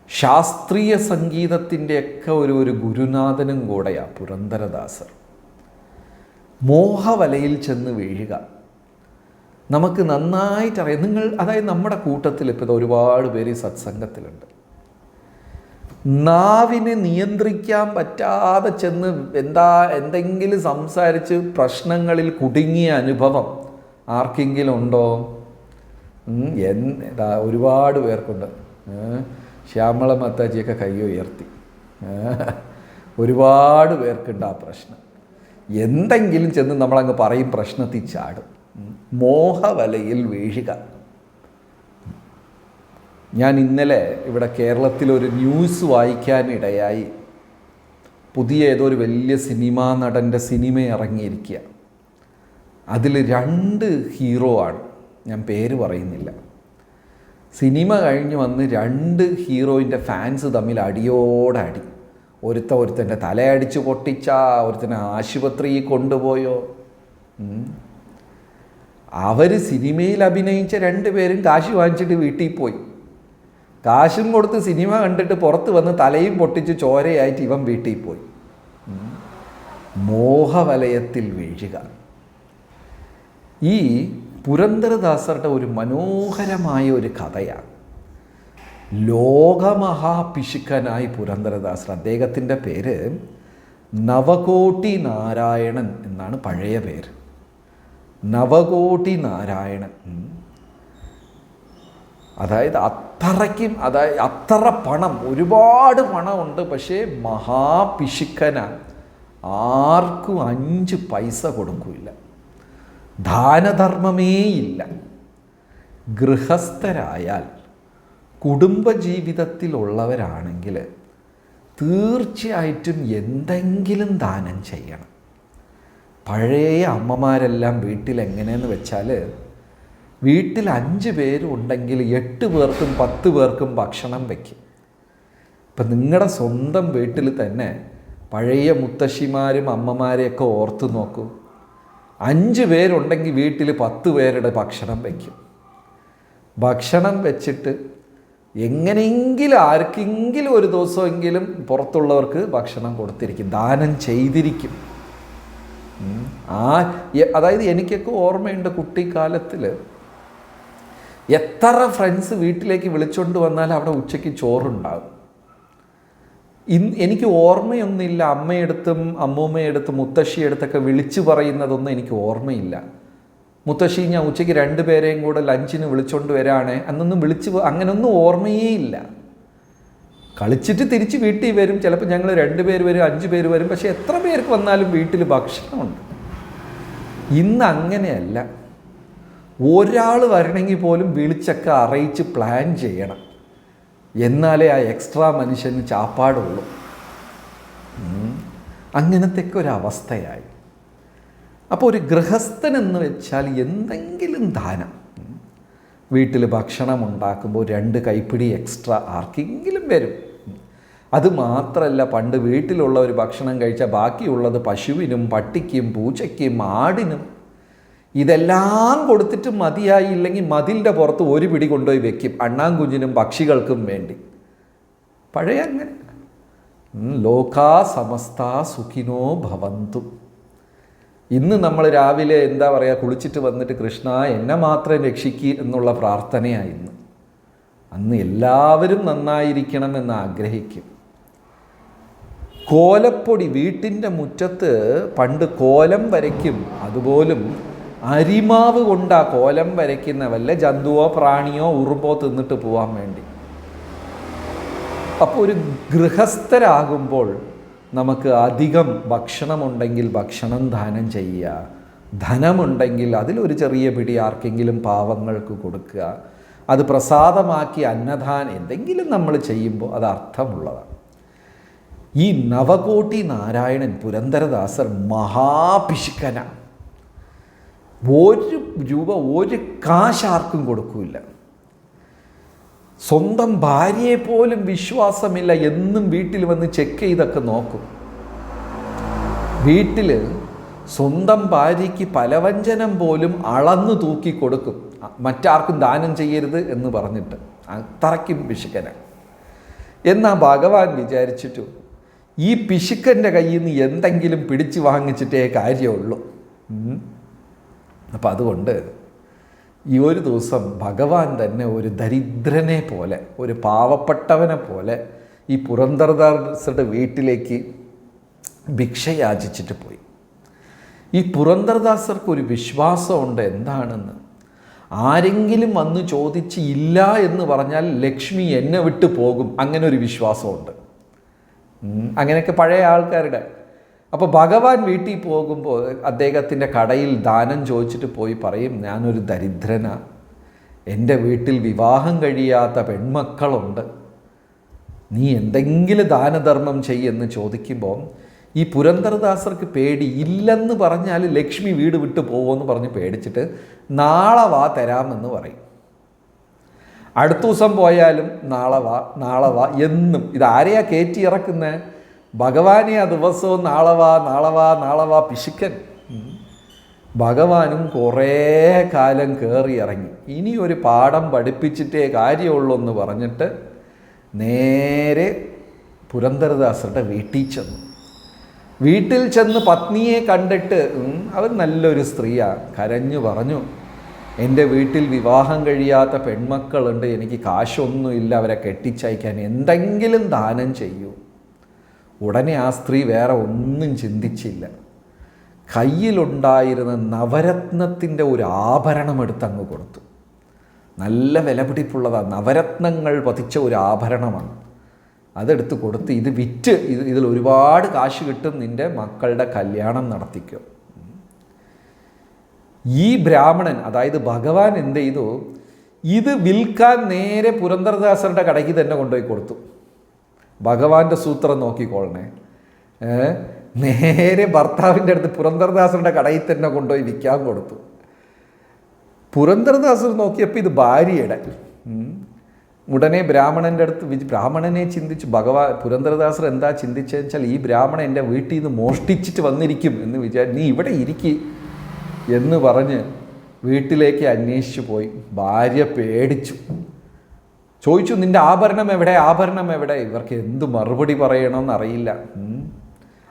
Speaker 1: ശാസ്ത്രീയ സംഗീതത്തിൻ്റെയൊക്കെ ഒരു ഗുരുനാഥനും കൂടെയാണ് പുരന്ദരദാസർ. മോഹവലയിൽ ചെന്ന് വീഴുക. നമുക്ക് നന്നായിട്ടറിയാം. അതായത് നമ്മുടെ കൂട്ടത്തിൽ ഇപ്പോൾ ഒരുപാട് പേര് സത്സംഗത്തിലുണ്ട്. നാവിനെ നിയന്ത്രിക്കാൻ പറ്റാതെ ചെന്ന് എന്തെങ്കിലും സംസാരിച്ച് പ്രശ്നങ്ങളിൽ കുടുങ്ങിയ അനുഭവം ആർക്കെങ്കിലും ഉണ്ടോ? ഒരുപാട് പേർക്കുണ്ട്. ശ്യാമള മാതാജിയൊക്കെ കൈ ഉയർത്തി. ഒരുപാട് പേർക്കുണ്ട് ആ പ്രശ്നം. എന്തെങ്കിലും ചെന്ന് നമ്മളങ്ങ് പറയും, പ്രശ്നത്തിൽ ചാടും. മോഹവലയിൽ വീഴുക. ഞാൻ ഇന്നലെ ഇവിടെ കേരളത്തിലൊരു ന്യൂസ് വായിക്കാനിടയായി. പുതിയ ഏതോ ഒരു വലിയ സിനിമാ നടൻ്റെ സിനിമ ഇറങ്ങിയിരിക്കുക. അതിൽ 2 ഹീറോ ആണ്, ഞാൻ പേര് പറയുന്നില്ല. സിനിമ കഴിഞ്ഞ് വന്ന് 2 ഹീറോയിൻ്റെ ഫാൻസ് തമ്മിൽ അടിയോടടി. ഒരുത്തൻ്റെ തലയടിച്ച് പൊട്ടിച്ച, ഒരുത്തനെ ആശുപത്രിയിൽ കൊണ്ടുപോയോ. അവർ സിനിമയിൽ അഭിനയിച്ച 2 പേരും കാശ് വാങ്ങിച്ചിട്ട് വീട്ടിൽ പോയി. കാശും കൊടുത്ത് സിനിമ കണ്ടിട്ട് പുറത്ത് വന്ന് തലയും പൊട്ടിച്ച് ചോരയായിട്ട് ഇവൻ വീട്ടിൽ പോയി. മോഹവലയത്തിൽ വീഴുക. ഈ പുരന്ദരദാസരുടെ ഒരു മനോഹരമായ ഒരു കഥയാണ്. ലോകമഹാപിശുക്കനായി പുരന്ദരദാസർ, അദ്ദേഹത്തിൻ്റെ പേര് നവകോടി നാരായണൻ എന്നാണ് പഴയ പേര്. നവകോടി നാരായണൻ. അതായത് അത്ര പണം, ഒരുപാട് പണമുണ്ട്, പക്ഷേ മഹാപിശുക്കനാണ്. ആർക്കും 5 പൈസ കൊടുക്കില്ല, ദാനധർമ്മമേയില്ല. ഗൃഹസ്ഥരായാൽ, കുടുംബജീവിതത്തിലുള്ളവരാണെങ്കിൽ തീർച്ചയായിട്ടും എന്തെങ്കിലും ദാനം ചെയ്യണം. പഴയ അമ്മമാരെല്ലാം വീട്ടിൽ എങ്ങനെയെന്ന് വെച്ചാൽ, വീട്ടിൽ 5 പേരും ഉണ്ടെങ്കിൽ 8 പേർക്കും 10 പേർക്കും ഭക്ഷണം വയ്ക്കും. ഇപ്പം നിങ്ങളുടെ സ്വന്തം വീട്ടിൽ തന്നെ പഴയ മുത്തശ്ശിമാരും അമ്മമാരെയൊക്കെ ഓർത്ത് നോക്കൂ. 5 പേരുണ്ടെങ്കിൽ വീട്ടിൽ 10 പേരുടെ ഭക്ഷണം വയ്ക്കും. ഭക്ഷണം വെച്ചിട്ട് എങ്ങനെയെങ്കിലും ആർക്കെങ്കിലും ഒരു ദിവസമെങ്കിലും പുറത്തുള്ളവർക്ക് ഭക്ഷണം കൊടുത്തിരിക്കും, ദാനം ചെയ്തിരിക്കും. അതായത് എനിക്കൊക്കെ ഓർമ്മയുണ്ട്, കുട്ടിക്കാലത്തിൽ എത്ര ഫ്രണ്ട്സ് വീട്ടിലേക്ക് വിളിച്ചുകൊണ്ട് വന്നാൽ അവിടെ ഉച്ചയ്ക്ക് ചോറുണ്ടാകും. എനിക്ക് ഓർമ്മയൊന്നുമില്ല, അമ്മയെടുത്തും അമ്മൂമ്മയെടുത്തും മുത്തശ്ശിയെടുത്തൊക്കെ വിളിച്ചു പറയുന്നതൊന്നും എനിക്ക് ഓർമ്മയില്ല. മുത്തശ്ശി ഞാൻ ഉച്ചയ്ക്ക് 2 പേരെയും കൂടെ ലഞ്ചിന് വിളിച്ചുകൊണ്ട് വരാണേ അന്നൊന്നും അങ്ങനെയൊന്നും ഓർമ്മയേ ഇല്ല. കളിച്ചിട്ട് തിരിച്ച് വീട്ടിൽ വരും. ചിലപ്പോൾ ഞങ്ങൾ 2 പേര് വരും, 5 പേര് വരും, പക്ഷേ എത്ര പേർക്ക് വന്നാലും വീട്ടിൽ ഭക്ഷണമുണ്ട്. ഇന്ന് അങ്ങനെയല്ല. ഒരാൾ വരണമെങ്കിൽ പോലും വിളിച്ചൊക്കെ അറിയിച്ച് പ്ലാൻ ചെയ്യണം, എന്നാലേ ആ എക്സ്ട്രാ മനുഷ്യന് ചാപ്പാടുള്ളൂ. അങ്ങനത്തെയൊക്കെ ഒരവസ്ഥയായി. അപ്പോൾ ഒരു ഗൃഹസ്ഥൻ എന്ന് വെച്ചാൽ എന്തെങ്കിലും ദാനം. വീട്ടിൽ ഭക്ഷണം ഉണ്ടാക്കുമ്പോൾ 2 കൈപ്പിടി എക്സ്ട്രാ ആർക്കെങ്കിലും വരും. അത് മാത്രമല്ല, പണ്ട് വീട്ടിലുള്ള ഒരു ഭക്ഷണം കഴിച്ചാൽ ബാക്കിയുള്ളത് പശുവിനും പട്ടിക്കും പൂച്ചയ്ക്കും ആടിനും ഇതെല്ലാം കൊടുത്തിട്ട് മതിയായില്ലെങ്കിൽ മതിലിൻ്റെ പുറത്ത് 1 പിടി കൊണ്ടുപോയി വെക്കും, അണ്ണാൻകുഞ്ഞിനും പക്ഷികൾക്കും വേണ്ടി. പഴയ അങ്ങനെ. ലോകാ സമസ്താ സുഖിനോ ഭവന്തു. ഇന്ന് നമ്മൾ രാവിലെ എന്താ പറയുക, കുളിച്ചിട്ട് വന്നിട്ട് കൃഷ്ണ എന്നെ മാത്രം രക്ഷിക്കുക എന്നുള്ള പ്രാർത്ഥനയായിരുന്നു. അന്ന് എല്ലാവരും നന്നായിരിക്കണമെന്ന് ആഗ്രഹിക്കും. കോലപ്പൊടി, വീട്ടിൻ്റെ മുറ്റത്ത് പണ്ട് കോലം വരയ്ക്കും. അതുപോലും അരിമാവ് കൊണ്ടാ കോലം വരയ്ക്കുന്ന, വല്ല ജന്തുവോ പ്രാണിയോ ഉറുമ്പോ തിന്നിട്ട് പോകാൻ വേണ്ടി. അപ്പോൾ ഒരു ഗൃഹസ്ഥരാകുമ്പോൾ നമുക്ക് അധികം ഭക്ഷണമുണ്ടെങ്കിൽ ഭക്ഷണം ദാനം ചെയ്യുക, ധനമുണ്ടെങ്കിൽ അതിലൊരു ചെറിയ പിടി ആർക്കെങ്കിലും പാവങ്ങൾക്ക് കൊടുക്കുക, അത് പ്രസാദമാക്കി അന്നദാനം എന്തെങ്കിലും നമ്മൾ ചെയ്യുമ്പോൾ അത് അർത്ഥമുള്ളതാണ്. ഈ നവകോടി നാരായണൻ പുരന്ദരദാസർ മഹാപിശുക്കനാണ്. 1 രൂപ 1 കാശ് ആർക്കും കൊടുക്കില്ല. സ്വന്തം ഭാര്യയെ പോലും വിശ്വാസമില്ല, എന്നും വീട്ടിൽ വന്ന് ചെക്ക് ചെയ്തൊക്കെ നോക്കും. വീട്ടിൽ സ്വന്തം ഭാര്യയ്ക്ക് പലവ്യഞ്ജനം പോലും അളന്നു തൂക്കി കൊടുക്കും, മറ്റാർക്കും ദാനം ചെയ്യരുത് എന്ന് പറഞ്ഞിട്ട്. അത്രയ്ക്കും പിശുക്കനാണ്. എന്നാൽ ഭഗവാൻ വിചാരിച്ചിട്ടു ഈ പിശുക്കൻ്റെ കയ്യിൽ നിന്ന് എന്തെങ്കിലും പിടിച്ചു വാങ്ങിച്ചിട്ടേ കാര്യമുള്ളൂ. അപ്പം അതുകൊണ്ട് ഈ ഒരു ദിവസം ഭഗവാൻ തന്നെ ഒരു ദരിദ്രനെ പോലെ, ഒരു പാവപ്പെട്ടവനെ പോലെ ഈ പുരന്ദരദാസരുടെ വീട്ടിലേക്ക് ഭിക്ഷ യാചിച്ചിട്ട് പോയി. ഈ പുരന്ദരദാസർക്ക് ഒരു വിശ്വാസമുണ്ട് എന്താണെന്ന്. ആരെങ്കിലും വന്ന് ചോദിച്ച് ഇല്ല എന്ന് പറഞ്ഞാൽ ലക്ഷ്മി എന്നെ വിട്ടു പോകും, അങ്ങനെ ഒരു വിശ്വാസമുണ്ട്. അങ്ങനെയൊക്കെ പഴയ ആൾക്കാരുടെ. അപ്പോൾ ഭഗവാൻ വീട്ടിൽ പോകുമ്പോൾ അദ്ദേഹത്തിൻ്റെ കടയിൽ ദാനം ചോദിച്ചിട്ട് പോയി പറയും, ഞാനൊരു ദരിദ്രനാണ്, എൻ്റെ വീട്ടിൽ വിവാഹം കഴിയാത്ത പെൺമക്കളുണ്ട്, നീ എന്തെങ്കിലും ദാനധർമ്മം ചെയ്യുമെന്ന് ചോദിക്കുമ്പോൾ ഈ പുരന്ദരദാസർക്ക് പേടി. ഇല്ലെന്ന് പറഞ്ഞാൽ ലക്ഷ്മി വീട് വിട്ട് പോകുമെന്ന് പറഞ്ഞ് പേടിച്ചിട്ട് നാളെ വാ തരാമെന്ന് പറയും. അടുത്ത ദിവസം പോയാലും നാളെ വാ നാളെ വാ എന്നും. ഇതാരെയാ കയറ്റി ഇറക്കുന്നത്? ഭഗവാനെ ആ ദിവസവും നാളെ വാ നാളെ വാ നാളെ വാ പിശുക്കൻ. ഭഗവാനും കുറേ കാലം കയറി ഇറങ്ങി. ഇനി ഒരു പാഠം പഠിപ്പിച്ചിട്ടേ കാര്യമുള്ളൂ എന്ന് പറഞ്ഞിട്ട് നേരെ പുരന്ദരദാസരുടെ വീട്ടിൽ ചെന്നു. വീട്ടിൽ ചെന്ന് പത്നിയെ കണ്ടിട്ട്, അവർ നല്ലൊരു സ്ത്രീയാണ്, കരഞ്ഞു പറഞ്ഞു, എൻ്റെ വീട്ടിൽ വിവാഹം കഴിയാത്ത പെൺമക്കളുണ്ട്, എനിക്ക് കാശൊന്നുമില്ല അവരെ കെട്ടിച്ചയക്കാൻ, എന്തെങ്കിലും ദാനം ചെയ്യൂ. ഉടനെ ആ സ്ത്രീ വേറെ ഒന്നും ചിന്തിച്ചില്ല. കയ്യിലുണ്ടായിരുന്ന നവരത്നത്തിൻ്റെ ഒരു ആഭരണം എടുത്തങ്ങ് കൊടുത്തു. നല്ല വിലപിടിപ്പുള്ളതാണ്, നവരത്നങ്ങൾ പതിച്ച ഒരു ആഭരണമാണ്. അതെടുത്ത് കൊടുത്ത്, ഇത് വിറ്റ് ഇതിൽ ഒരുപാട് കാശ് കിട്ടും, നിൻ്റെ മക്കളുടെ കല്യാണം നടത്തിക്കും. ഈ ബ്രാഹ്മണൻ, അതായത് ഭഗവാൻ എന്ത് ചെയ്തു, ഇത് വിൽക്കാൻ നേരെ പുരന്ദരദാസരുടെ കടയ്ക്ക് തന്നെ കൊണ്ടുപോയി കൊടുത്തു. ഭഗവാന്റെ സൂത്രം നോക്കിക്കോളണേ. നേരെ ഭർത്താവിൻ്റെ അടുത്ത് പുരന്ദരദാസരുടെ കടയിൽ തന്നെ കൊണ്ടുപോയി വിൽക്കാൻ കൊടുത്തു. പുരന്ദരദാസർ നോക്കിയപ്പോൾ ഇത് ഭാര്യയുടെ. ഉടനെ ബ്രാഹ്മണൻ്റെ അടുത്ത്, ബ്രാഹ്മണനെ ചിന്തിച്ചു, പുരന്ദരദാസർ എന്താ ചിന്തിച്ചതെന്ന് വെച്ചാൽ, ഈ ബ്രാഹ്മണൻ എൻ്റെ വീട്ടിൽ നിന്ന് മോഷ്ടിച്ചിട്ട് വന്നിരിക്കും എന്ന് നീ ഇവിടെ ഇരിക്കി എന്ന് പറഞ്ഞ് വീട്ടിലേക്ക് അന്വേഷിച്ചു പോയി. ഭാര്യ പേടിച്ചു, ചോദിച്ചു, നിൻ്റെ ആഭരണം എവിടെ, ആഭരണം എവിടെ? ഇവർക്ക് എന്ത് മറുപടി പറയണമെന്ന് അറിയില്ല.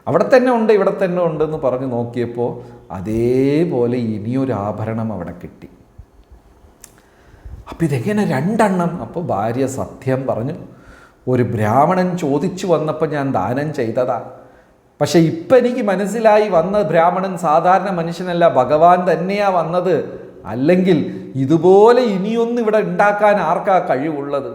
Speaker 1: അവിടെ തന്നെ ഉണ്ട്, ഇവിടെ തന്നെ ഉണ്ടെന്ന് പറഞ്ഞ് നോക്കിയപ്പോൾ അതേപോലെ ഇനിയൊരു ആഭരണം അവിടെ കിട്ടി. അപ്പം ഇതെങ്ങനെ രണ്ടെണ്ണം? അപ്പോൾ ഭാര്യ സത്യം പറഞ്ഞു, ഒരു ബ്രാഹ്മണൻ ചോദിച്ചു വന്നപ്പോൾ ഞാൻ ദാനം ചെയ്തതാ. പക്ഷെ ഇപ്പം എനിക്ക് മനസ്സിലായി, വന്ന ബ്രാഹ്മണൻ സാധാരണ മനുഷ്യനല്ല, ഭഗവാൻ തന്നെയാ വന്നത്. അല്ലെങ്കിൽ ഇതുപോലെ ഇനിയൊന്നും ഇവിടെ ഉണ്ടാക്കാൻ ആർക്കാ കഴിവുള്ളത്?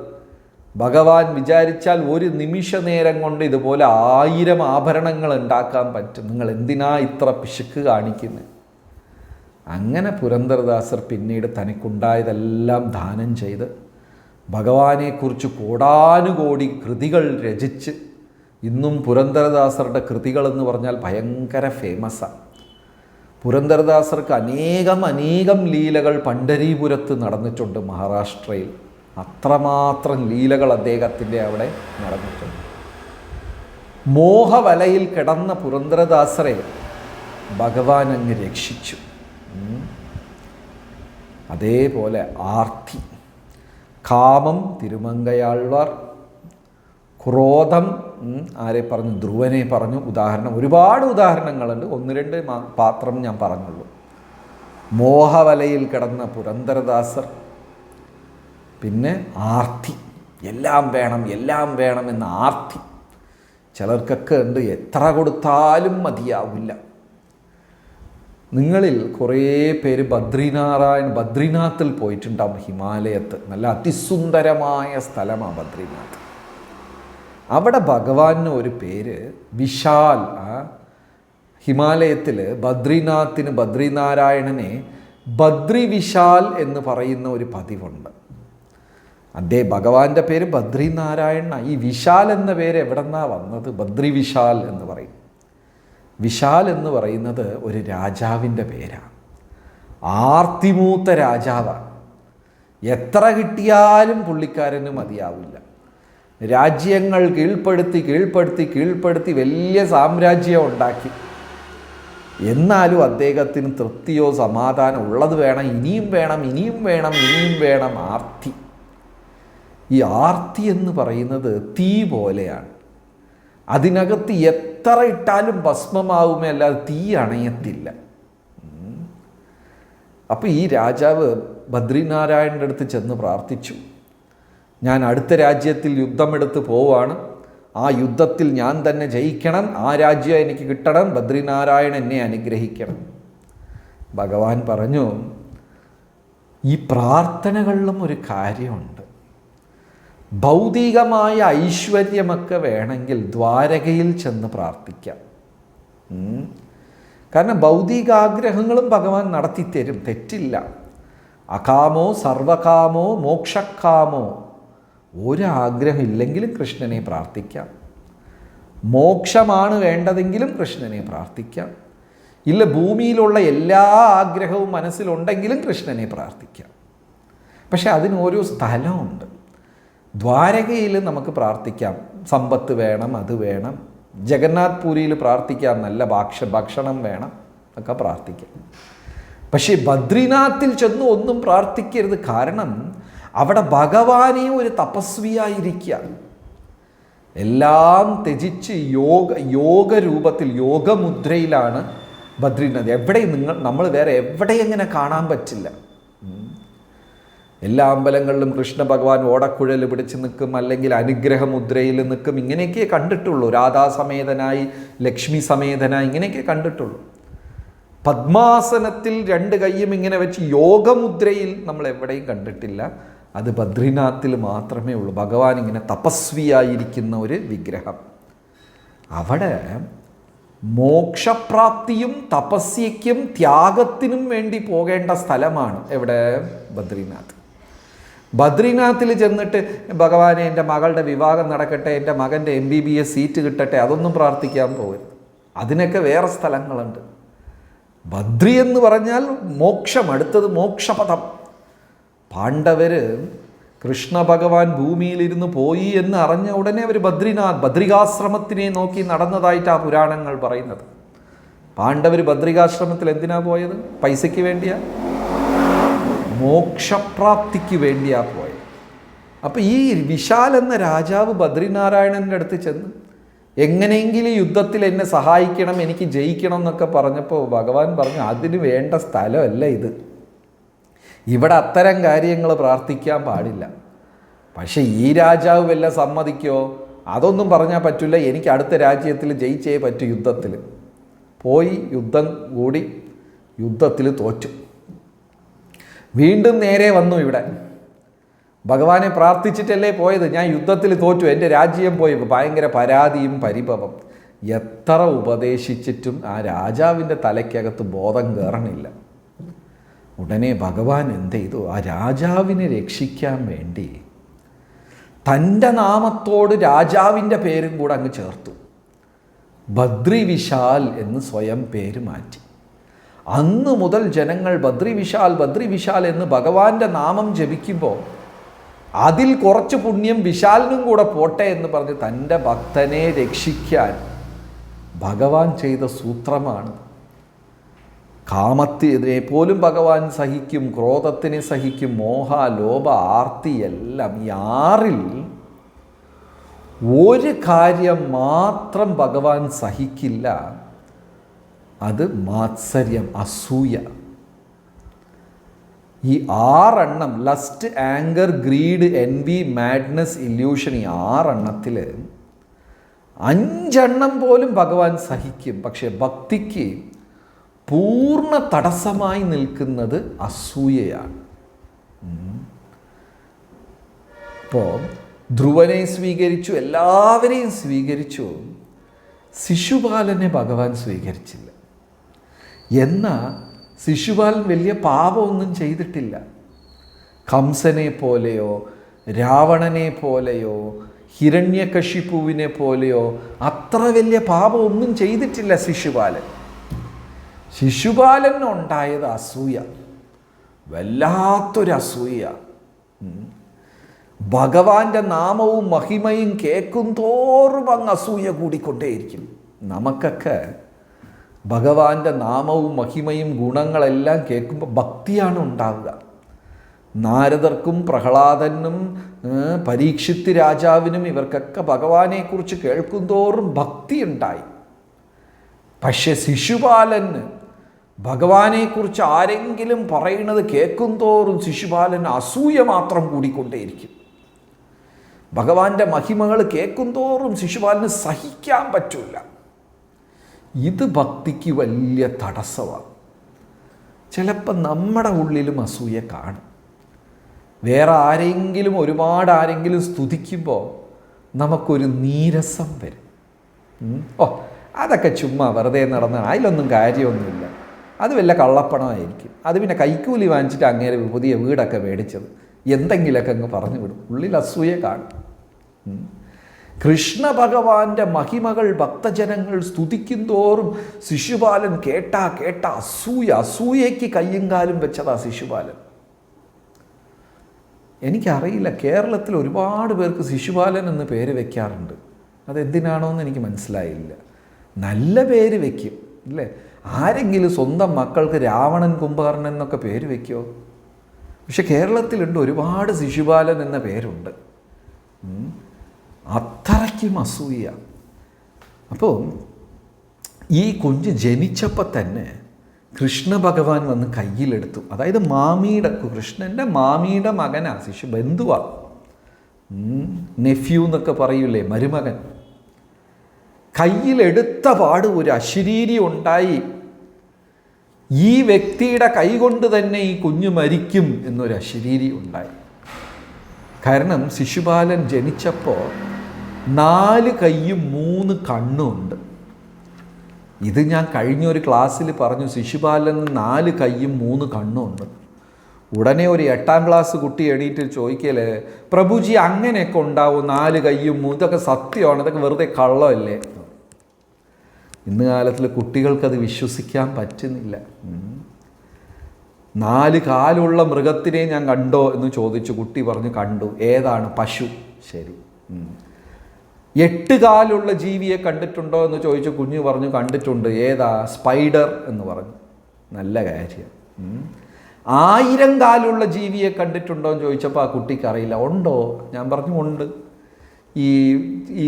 Speaker 1: ഭഗവാൻ വിചാരിച്ചാൽ ഒരു നിമിഷ നേരം കൊണ്ട് ഇതുപോലെ 1000 ആഭരണങ്ങൾ ഉണ്ടാക്കാൻ പറ്റും. നിങ്ങൾ എന്തിനാ ഇത്ര പിശുക്ക് കാണിക്കുന്നത്? അങ്ങനെ പുരന്ദരദാസർ പിന്നീട് തനിക്കുണ്ടായതെല്ലാം ദാനം ചെയ്ത് ഭഗവാനെക്കുറിച്ച് കോടാനുകോടി കൃതികൾ രചിച്ച്, ഇന്നും പുരന്ദരദാസരുടെ കൃതികളെന്ന് പറഞ്ഞാൽ ഭയങ്കര ഫേമസാണ്. പുരന്ദരദാസർക്ക് അനേകം ലീലകൾ പണ്ഡരീപുരത്ത് നടന്നിട്ടുണ്ട്, മഹാരാഷ്ട്രയിൽ. അത്രമാത്രം ലീലകൾ അദ്ദേഹത്തിൻ്റെ അവിടെ നടന്നിട്ടുണ്ട്. മോഹവലയിൽ കിടന്ന പുരന്ദരദാസരെ ഭഗവാൻ അങ്ങ് രക്ഷിച്ചു. അതേപോലെ ആർത്തി, കാമം തിരുമങ്കയാൾവാർ, ക്രോധം ആരെ പറഞ്ഞു? ധ്രുവനെ പറഞ്ഞു. ഉദാഹരണം ഒരുപാട് ഉദാഹരണങ്ങളുണ്ട്, 1-2 പാത്രം ഞാൻ പറഞ്ഞുള്ളൂ. മോഹവലയിൽ കിടന്ന പുരന്ദരദാസർ. പിന്നെ ആർത്തി, എല്ലാം വേണം എല്ലാം വേണം എന്ന ആർത്തി. ചിലർക്കൊക്കെ ഉണ്ട്, എത്ര കൊടുത്താലും മതിയാവില്ല. നിങ്ങളിൽ കുറേ പേര് ബദ്രിനാഥിൽ പോയിട്ടുണ്ടാവും. ഹിമാലയത്ത് നല്ല അതിസുന്ദരമായ സ്ഥലമാണ് ബദ്രിനാഥ്. അവിടെ ഭഗവാന് ഒരു പേര് വിശാൽ. ഹിമാലയത്തിൽ ബദ്രിനാരായണനെ ബദ്രി വിശാൽ എന്ന് പറയുന്ന ഒരു പതിവുണ്ട്. ഭഗവാന്റെ പേര് ബദ്രിനാരായണ. ഈ വിശാൽ എന്ന പേര് എവിടെന്നാ വന്നത്? ബദ്രി വിശാൽ എന്ന് പറയും. വിശാൽ എന്ന് പറയുന്നത് ഒരു രാജാവിൻ്റെ പേരാണ്. ആർത്തിമൂത്ത രാജാവാണ്. എത്ര കിട്ടിയാലും പുള്ളിക്കാരന് മതിയാവില്ല. രാജ്യങ്ങൾ കീഴ്പ്പെടുത്തി വലിയ സാമ്രാജ്യം ഉണ്ടാക്കി. എന്നാലും അദ്ദേഹത്തിന് തൃപ്തിയോ സമാധാനം ഉള്ളത് വേണം, ഇനിയും വേണം. ആർത്തി. ഈ ആർത്തി എന്ന് പറയുന്നത് തീ പോലെയാണ്. അതിനകത്ത് എത്ര ഇട്ടാലും ഭസ്മമാവുമേ, അല്ലാതെ തീ അണയത്തില്ല. അപ്പോൾ ഈ രാജാവ് ബദ്രിനാരായണൻ്റെ അടുത്ത് ചെന്ന് പ്രാർത്ഥിച്ചു, ഞാൻ അടുത്ത രാജ്യത്തിൽ യുദ്ധമെടുത്ത് പോവുകയാണ്, ആ യുദ്ധത്തിൽ ഞാൻ തന്നെ ജയിക്കണം, ആ രാജ്യം എനിക്ക് കിട്ടണം, ബദ്രിനാരായണൻ എന്നെ അനുഗ്രഹിക്കണം. ഭഗവാൻ പറഞ്ഞു, ഈ പ്രാർത്ഥനകളിലും ഒരു കാര്യമുണ്ട്. ഭൗതികമായ ഐശ്വര്യമൊക്കെ വേണമെങ്കിൽ ദ്വാരകയിൽ ചെന്ന് പ്രാർത്ഥിക്കാം. കാരണം ഭൗതികാഗ്രഹങ്ങളും ഭഗവാൻ നടത്തിത്തരും, തെറ്റില്ല. അകാമോ സർവകാമോ മോക്ഷക്കാമോ. ഒരാഗ്രഹം ഇല്ലെങ്കിലും കൃഷ്ണനെ പ്രാർത്ഥിക്കാം. മോക്ഷമാണ് വേണ്ടതെങ്കിലും കൃഷ്ണനെ പ്രാർത്ഥിക്കാം. ഇല്ല ഭൂമിയിലുള്ള എല്ലാ ആഗ്രഹവും മനസ്സിലുണ്ടെങ്കിലും കൃഷ്ണനെ പ്രാർത്ഥിക്കാം. പക്ഷെ അതിന് ഓരോ സ്ഥലമുണ്ട്. ദ്വാരകയിൽ നമുക്ക് പ്രാർത്ഥിക്കാം, സമ്പത്ത് വേണം, അത് വേണം. ജഗന്നാഥ് പുരിയിൽ പ്രാർത്ഥിക്കാം, നല്ല ഭക്ഷണം വേണം, ഒക്കെ പ്രാർത്ഥിക്കാം. പക്ഷേ ബദ്രിനാഥിൽ ചെന്ന് ഒന്നും പ്രാർത്ഥിക്കരുത്. കാരണം അവിടെ ഭഗവാനെ ഒരു തപസ്വിയായിരിക്കുക, എല്ലാം ത്യജിച്ച് യോഗ രൂപത്തിൽ യോഗമുദ്രയിലാണ് ബദ്രിനാഥ്. എവിടെയും നമ്മൾ വേറെ എവിടെ എങ്ങനെ കാണാൻ പറ്റില്ല. എല്ലാ അമ്പലങ്ങളിലും കൃഷ്ണ ഭഗവാൻ ഓടക്കുഴൽ പിടിച്ച് നിൽക്കും, അല്ലെങ്കിൽ അനുഗ്രഹമുദ്രയിൽ നിൽക്കും. ഇങ്ങനെയൊക്കെ കണ്ടിട്ടുള്ളൂ. രാധാസമേതനായി, ലക്ഷ്മി സമേതനായി, ഇങ്ങനെയൊക്കെ കണ്ടിട്ടുള്ളൂ. പദ്മാസനത്തിൽ 2 കൈയും ഇങ്ങനെ വെച്ച് യോഗമുദ്രയിൽ നമ്മൾ എവിടെയും കണ്ടിട്ടില്ല. അത് ബദ്രിനാഥിൽ മാത്രമേ ഉള്ളൂ. ഭഗവാൻ ഇങ്ങനെ തപസ്വിയായിരിക്കുന്ന ഒരു വിഗ്രഹം. അവിടെ മോക്ഷപ്രാപ്തിയും തപസ്യയ്ക്കും ത്യാഗത്തിനും വേണ്ടി പോകേണ്ട സ്ഥലമാണ്. എവിടെ? ബദ്രിനാഥ്. ബദ്രിനാഥിൽ ചെന്നിട്ട് ഭഗവാനെ എൻ്റെ മകളുടെ വിവാഹം നടക്കട്ടെ, എൻ്റെ മകൻ്റെ MBBS സീറ്റ് കിട്ടട്ടെ, അതൊന്നും പ്രാർത്ഥിക്കാൻ പോകരുത്. അതിനൊക്കെ വേറെ സ്ഥലങ്ങളുണ്ട്. ബദ്രി എന്ന് പറഞ്ഞാൽ മോക്ഷം, അടുത്തത് മോക്ഷപഥം. പാണ്ഡവർ കൃഷ്ണ ഭഗവാൻ ഭൂമിയിലിരുന്ന് പോയി എന്ന് അറിഞ്ഞ ഉടനെ അവർ ബദ്രികാശ്രമത്തിനെ നോക്കി നടന്നതായിട്ടാണ് പുരാണങ്ങൾ പറയുന്നത്. പാണ്ഡവർ ബദ്രികാശ്രമത്തിൽ എന്തിനാ പോയത്? പൈസയ്ക്ക് വേണ്ടിയാ? മോക്ഷപ്രാപ്തിക്ക് വേണ്ടിയാ പോയത്. അപ്പോൾ ഈ വിശാൽ എന്ന രാജാവ് ബദ്രിനാരായണൻ്റെ അടുത്ത് ചെന്ന് എങ്ങനെയെങ്കിലും യുദ്ധത്തിൽ എന്നെ സഹായിക്കണം, എനിക്ക് ജയിക്കണം എന്നൊക്കെ പറഞ്ഞപ്പോൾ ഭഗവാൻ പറഞ്ഞു, അതിന് വേണ്ട സ്ഥലമല്ല ഇത്. ഇവിടെ അത്തരം കാര്യങ്ങൾ പ്രാർത്ഥിക്കാൻ പാടില്ല. പക്ഷേ ഈ രാജാവ് വല്ല സമ്മതിക്കോ? അതൊന്നും പറഞ്ഞാൽ പറ്റില്ല. എനിക്ക് അടുത്ത രാജ്യത്തിൽ ജയിച്ചേ പറ്റൂ. യുദ്ധത്തിൽ പോയി യുദ്ധം കൂടി, യുദ്ധത്തിൽ തോറ്റു. വീണ്ടും നേരെ വന്നു. ഇവിടെ ഭഗവാനെ പ്രാർത്ഥിച്ചിട്ടല്ലേ പോയത്, ഞാൻ യുദ്ധത്തിൽ തോറ്റു, എൻ്റെ രാജ്യം പോയി. ഭയങ്കര പരാതിയും പരിഭവം. എത്ര ഉപദേശിച്ചിട്ടും ആ രാജാവിൻ്റെ തലയ്ക്കകത്ത് ബോധം കയറണില്ല. ഉടനെ ഭഗവാൻ എന്ത് ചെയ്തു? ആ രാജാവിനെ രക്ഷിക്കാൻ വേണ്ടി തൻ്റെ നാമത്തോട് രാജാവിൻ്റെ പേരും കൂടെ അങ്ങ് ചേർത്തു. ബദ്രി വിശാൽ എന്ന് സ്വയം പേര് മാറ്റി. അന്ന് മുതൽ ജനങ്ങൾ ബദ്രി വിശാൽ എന്ന് ഭഗവാന്റെ നാമം ജപിക്കുമ്പോൾ അതിൽ കുറച്ച് പുണ്യം വിശാലിനും കൂടെ പോട്ടെ എന്ന് പറഞ്ഞ് തൻ്റെ ഭക്തനെ രക്ഷിക്കാൻ ഭഗവാൻ ചെയ്ത സൂത്രമാണ്. കാമത്തിനെ പോലും ഭഗവാൻ സഹിക്കും, ക്രോധത്തിനെ സഹിക്കും, മോഹ, ലോഭ, ആർത്തി എല്ലാം. ഈ 6ൽ ഒരു കാര്യം മാത്രം ഭഗവാൻ സഹിക്കില്ല, അത് മാത്സര്യം, അസൂയ. ഈ 6 lust, anger, greed, envy, madness, illusion, ഈ 6 5 പോലും ഭഗവാൻ സഹിക്കും. പക്ഷെ ഭക്തിക്ക് പൂർണ്ണ തടസ്സമായി നിൽക്കുന്നത് അസൂയയാണ്. ഇപ്പോൾ ധ്രുവനെ സ്വീകരിച്ചു, എല്ലാവരെയും സ്വീകരിച്ചു. ശിശുപാലനെ ഭഗവാൻ സ്വീകരിച്ചില്ല. എന്നാൽ ശിശുപാലൻ വലിയ പാപമൊന്നും ചെയ്തിട്ടില്ല. കംസനെ പോലെയോ രാവണനെ പോലെയോ ഹിരണ്യകശിപുവിനെ പോലെയോ അത്ര വലിയ പാപമൊന്നും ചെയ്തിട്ടില്ല ശിശുപാലൻ. ശിശുപാലനുണ്ടായത് അസൂയ, വല്ലാത്തൊരു അസൂയ. ഭഗവാന്റെ നാമവും മഹിമയും കേൾക്കും തോറും അങ്ങ് അസൂയ കൂടിക്കൊണ്ടേയിരിക്കും. നമുക്കൊക്കെ ഭഗവാന്റെ നാമവും മഹിമയും ഗുണങ്ങളെല്ലാം കേൾക്കുമ്പോൾ ഭക്തിയാണ് ഉണ്ടാവുക. നാരദർക്കും പ്രഹ്ലാദനും പരീക്ഷിത്ത് രാജാവിനും ഇവർക്കൊക്കെ ഭഗവാനെക്കുറിച്ച് കേൾക്കും തോറും ഭക്തി ഉണ്ടായി. പക്ഷെ ശിശുപാലന് ഭഗവാനെക്കുറിച്ച് ആരെങ്കിലും പറയുന്നത് കേൾക്കും തോറും ശിശുപാലന് അസൂയ മാത്രം കൂടിക്കൊണ്ടേയിരിക്കും. ഭഗവാന്റെ മഹിമകൾ കേൾക്കും തോറും ശിശുപാലന് സഹിക്കാൻ പറ്റില്ല. ഇത് ഭക്തിക്ക് വലിയ തടസ്സമാണ്. ചിലപ്പോൾ നമ്മുടെ ഉള്ളിലും അസൂയ കാണും. വേറെ ഒരുപാട് ആരെങ്കിലും സ്തുതിക്കുമ്പോൾ നമുക്കൊരു നീരസം വരും. അതൊക്കെ ചുമ്മാ വെറുതെ നടന്ന, അതിലൊന്നും കാര്യമൊന്നുമില്ല, അത് വല്ല കള്ളപ്പണമായിരിക്കും, അത് പിന്നെ കൈക്കൂലി വാങ്ങിച്ചിട്ട് അങ്ങേരെ പുതിയ വീടൊക്കെ മേടിച്ചത്, എന്തെങ്കിലുമൊക്കെ അങ്ങ് പറഞ്ഞു വിടും. ഉള്ളിൽ അസൂയ കാണും. കൃഷ്ണ ഭഗവാന്റെ മഹിമകൾ ഭക്തജനങ്ങൾ സ്തുതിക്കും തോറും ശിശുപാലൻ കേട്ട അസൂയയ്ക്ക് കയ്യും കാലും വെച്ചതാ ശിശുപാലൻ. എനിക്കറിയില്ല, കേരളത്തിൽ ഒരുപാട് പേർക്ക് ശിശുപാലൻ എന്ന് പേര് വയ്ക്കാറുണ്ട്. അതെന്തിനാണോ എന്ന് എനിക്ക് മനസ്സിലായില്ല. നല്ല പേര് വയ്ക്കും അല്ലേ? ആരെങ്കിലും സ്വന്തം മക്കൾക്ക് രാവണൻ, കുംഭകർണൻ എന്നൊക്കെ പേര് വയ്ക്കുമോ? പക്ഷെ കേരളത്തിലുണ്ട്, ഒരുപാട് ശിശുപാലൻ എന്ന പേരുണ്ട്. അത്രയ്ക്കും അസൂയ. അപ്പോൾ ഈ കുഞ്ഞ് ജനിച്ചപ്പോൾ തന്നെ കൃഷ്ണ ഭഗവാൻ വന്ന് കയ്യിലെടുത്തു. അതായത് കൃഷ്ണൻ്റെ മാമിയുടെ മകനാ, ശിശു ബന്ധുവാ, നെഫ്യൂ എന്നൊക്കെ പറയൂലേ, മരുമകൻ. കയ്യിലെടുത്ത പാട് ഒരു അശരീരി ഉണ്ടായി. ഈ വ്യക്തിയുടെ കൈകൊണ്ട് തന്നെ ഈ കുഞ്ഞ് മരിക്കും എന്നൊരു അശരീരി ഉണ്ടായി. കാരണം ശിശുപാലൻ ജനിച്ചപ്പോൾ 4 കൈയും 3 കണ്ണും ഉണ്ട്. ഇത് ഞാൻ കഴിഞ്ഞൊരു ക്ലാസ്സിൽ പറഞ്ഞു. ശിശുപാലന് 4 കൈയും 3 കണ്ണും ഉണ്ട്. ഉടനെ ഒരു 8ാം ക്ലാസ് കുട്ടി എണീറ്റ് ചോദിക്കല്ലേ, പ്രഭുജി അങ്ങനെയൊക്കെ ഉണ്ടാവും 4 കൈയും 3? ഇതൊക്കെ സത്യമാണ്, ഇതൊക്കെ വെറുതെ കള്ളമല്ലേ? ഇന്ന് കാലത്തിൽ കുട്ടികൾക്കത് വിശ്വസിക്കാൻ പറ്റുന്നില്ല. 4 കാലുള്ള മൃഗത്തിനെ ഞാൻ കണ്ടോ എന്ന് ചോദിച്ചു. കുട്ടി പറഞ്ഞു കണ്ടു. ഏതാണ്? പശു. ശരി. 8 കാലുള്ള ജീവിയെ കണ്ടിട്ടുണ്ടോ എന്ന് ചോദിച്ചു. കുഞ്ഞ് പറഞ്ഞു കണ്ടിട്ടുണ്ട്. ഏതാ? സ്പൈഡർ എന്ന് പറഞ്ഞു. നല്ല കാര്യം. 1000 കാലുള്ള ജീവിയെ കണ്ടിട്ടുണ്ടോ എന്ന് ചോദിച്ചപ്പോൾ ആ കുട്ടിക്ക് അറിയില്ല. ഉണ്ടോ? ഞാൻ പറഞ്ഞു ഉണ്ട്. ഈ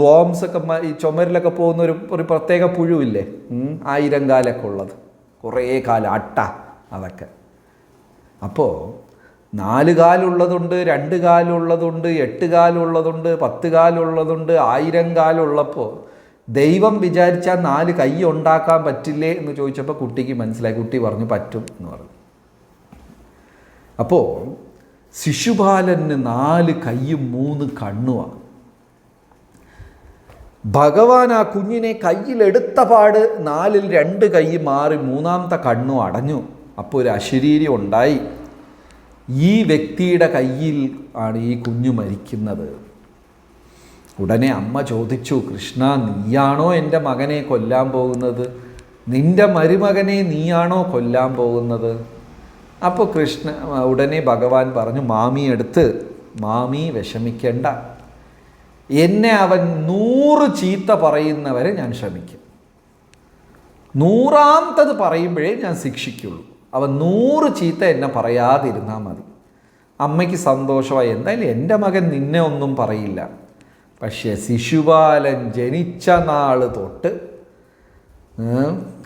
Speaker 1: വോംസൊക്കെ ഈ ചുമരിലൊക്കെ പോകുന്ന ഒരു പ്രത്യേക പുഴുവില്ലേ, 1000 കാലൊക്കെ ഉള്ളത്, കുറേ കാലം, അട്ട, അതൊക്കെ. അപ്പോൾ 4 കാലുള്ളതുണ്ട്, 2 കാലുള്ളതുണ്ട്, 8 കാലുള്ളതുണ്ട്, 10 കാലുള്ളതുണ്ട്, 1000 കാലുള്ളപ്പോൾ ദൈവം വിചാരിച്ചാൽ 4 കൈ ഉണ്ടാക്കാൻ പറ്റില്ലേ എന്ന് ചോദിച്ചപ്പോൾ കുട്ടിക്ക് മനസ്സിലായി. കുട്ടി പറഞ്ഞു പറ്റും എന്ന് പറഞ്ഞു. അപ്പോൾ ശിശുപാലന് 4 കൈയും 3 കണ്ണുമാണ്. ഭഗവാൻ ആ കുഞ്ഞിനെ കയ്യിലെടുത്ത പാട് 4-ൽ 2 കൈ മാറി 3ാമത്തെ കണ്ണും അടഞ്ഞു. അപ്പോൾ ഒരു അശരീരി ഉണ്ടായി. ഈ വ്യക്തിയുടെ കയ്യിൽ ആണ് ഈ കുഞ്ഞു മരിക്കുന്നത്. ഉടനെ അമ്മ ചോദിച്ചു, കൃഷ്ണ, നീയാണോ എൻ്റെ മകനെ കൊല്ലാൻ പോകുന്നത്? നിൻ്റെ മരുമകനെ നീയാണോ കൊല്ലാൻ പോകുന്നത്? അപ്പോൾ ഉടനെ ഭഗവാൻ പറഞ്ഞു, മാമി വിഷമിക്കേണ്ട, എന്നെ അവൻ 100 ചീത്ത പറയുന്നവരെ ഞാൻ ക്ഷമിക്കും. 100ാമത്തത് പറയുമ്പോഴേ ഞാൻ ശിക്ഷിക്കുള്ളൂ. അവൻ 100 ചീത്ത എന്നെ പറയാതിരുന്നാൽ മതി. അമ്മയ്ക്ക് സന്തോഷമായി. എന്തായാലും എൻ്റെ മകൻ നിന്നെ ഒന്നും പറയില്ല. പക്ഷേ ശിശുപാലൻ ജനിച്ച നാൾ തൊട്ട്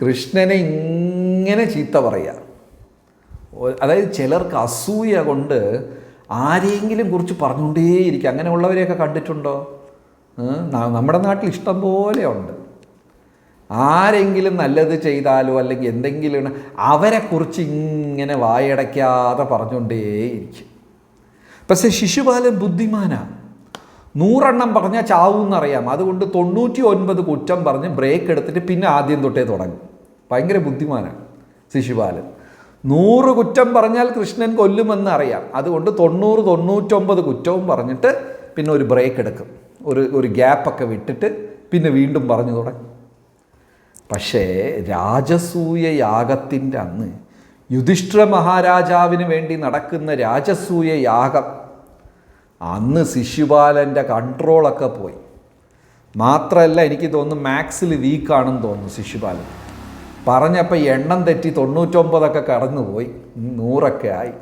Speaker 1: കൃഷ്ണനെ ഇങ്ങനെ ചീത്ത പറയുക. അതായത് ചിലർക്ക് അസൂയ കൊണ്ട് ആരെങ്കിലും കുറിച്ച് പറഞ്ഞുകൊണ്ടേയിരിക്കും. അങ്ങനെയുള്ളവരെയൊക്കെ കണ്ടിട്ടുണ്ടോ? നമ്മുടെ നാട്ടിൽ ഇഷ്ടം പോലെ ഉണ്ട്. ആരെങ്കിലും നല്ലത് ചെയ്താലോ അല്ലെങ്കിൽ എന്തെങ്കിലും അവരെക്കുറിച്ച് ഇങ്ങനെ വായടയ്ക്കാതെ പറഞ്ഞുകൊണ്ടേയിരിക്കും. പക്ഷേ ശിശുപാലൻ ബുദ്ധിമാനാണ്. 100 എണ്ണം പറഞ്ഞാൽ ചാവൂന്നറിയാം. അതുകൊണ്ട് 99 കുറ്റം പറഞ്ഞ് ബ്രേക്ക് എടുത്തിട്ട് പിന്നെ ആദ്യം തൊട്ടേ തുടങ്ങും. ഭയങ്കര ബുദ്ധിമാനാണ് ശിശുപാലൻ. 100 കുറ്റം പറഞ്ഞാൽ കൃഷ്ണൻ കൊല്ലുമെന്ന് അറിയാം. അതുകൊണ്ട് 99 കുറ്റവും പറഞ്ഞിട്ട് പിന്നെ ഒരു ബ്രേക്ക് എടുക്കും. ഒരു ഗ്യാപ്പൊക്കെ വിട്ടിട്ട് പിന്നെ വീണ്ടും പറഞ്ഞു തുടങ്ങും. പക്ഷേ രാജസൂയ യാഗത്തിൻ്റെ അന്ന് യുധിഷ്ഠിര മഹാരാജാവിന് വേണ്ടി നടക്കുന്ന രാജസൂയ യാഗം, അന്ന് ശിശുപാലൻ്റെ കൺട്രോളൊക്കെ പോയി. മാത്രമല്ല, എനിക്ക് തോന്നുന്നു മാത്സിൽ വീക്കാണെന്ന് തോന്നുന്നു ശിശുപാലൻ. പറഞ്ഞപ്പോൾ എണ്ണം തെറ്റി 99 കടന്നുപോയി, 100 ആയി.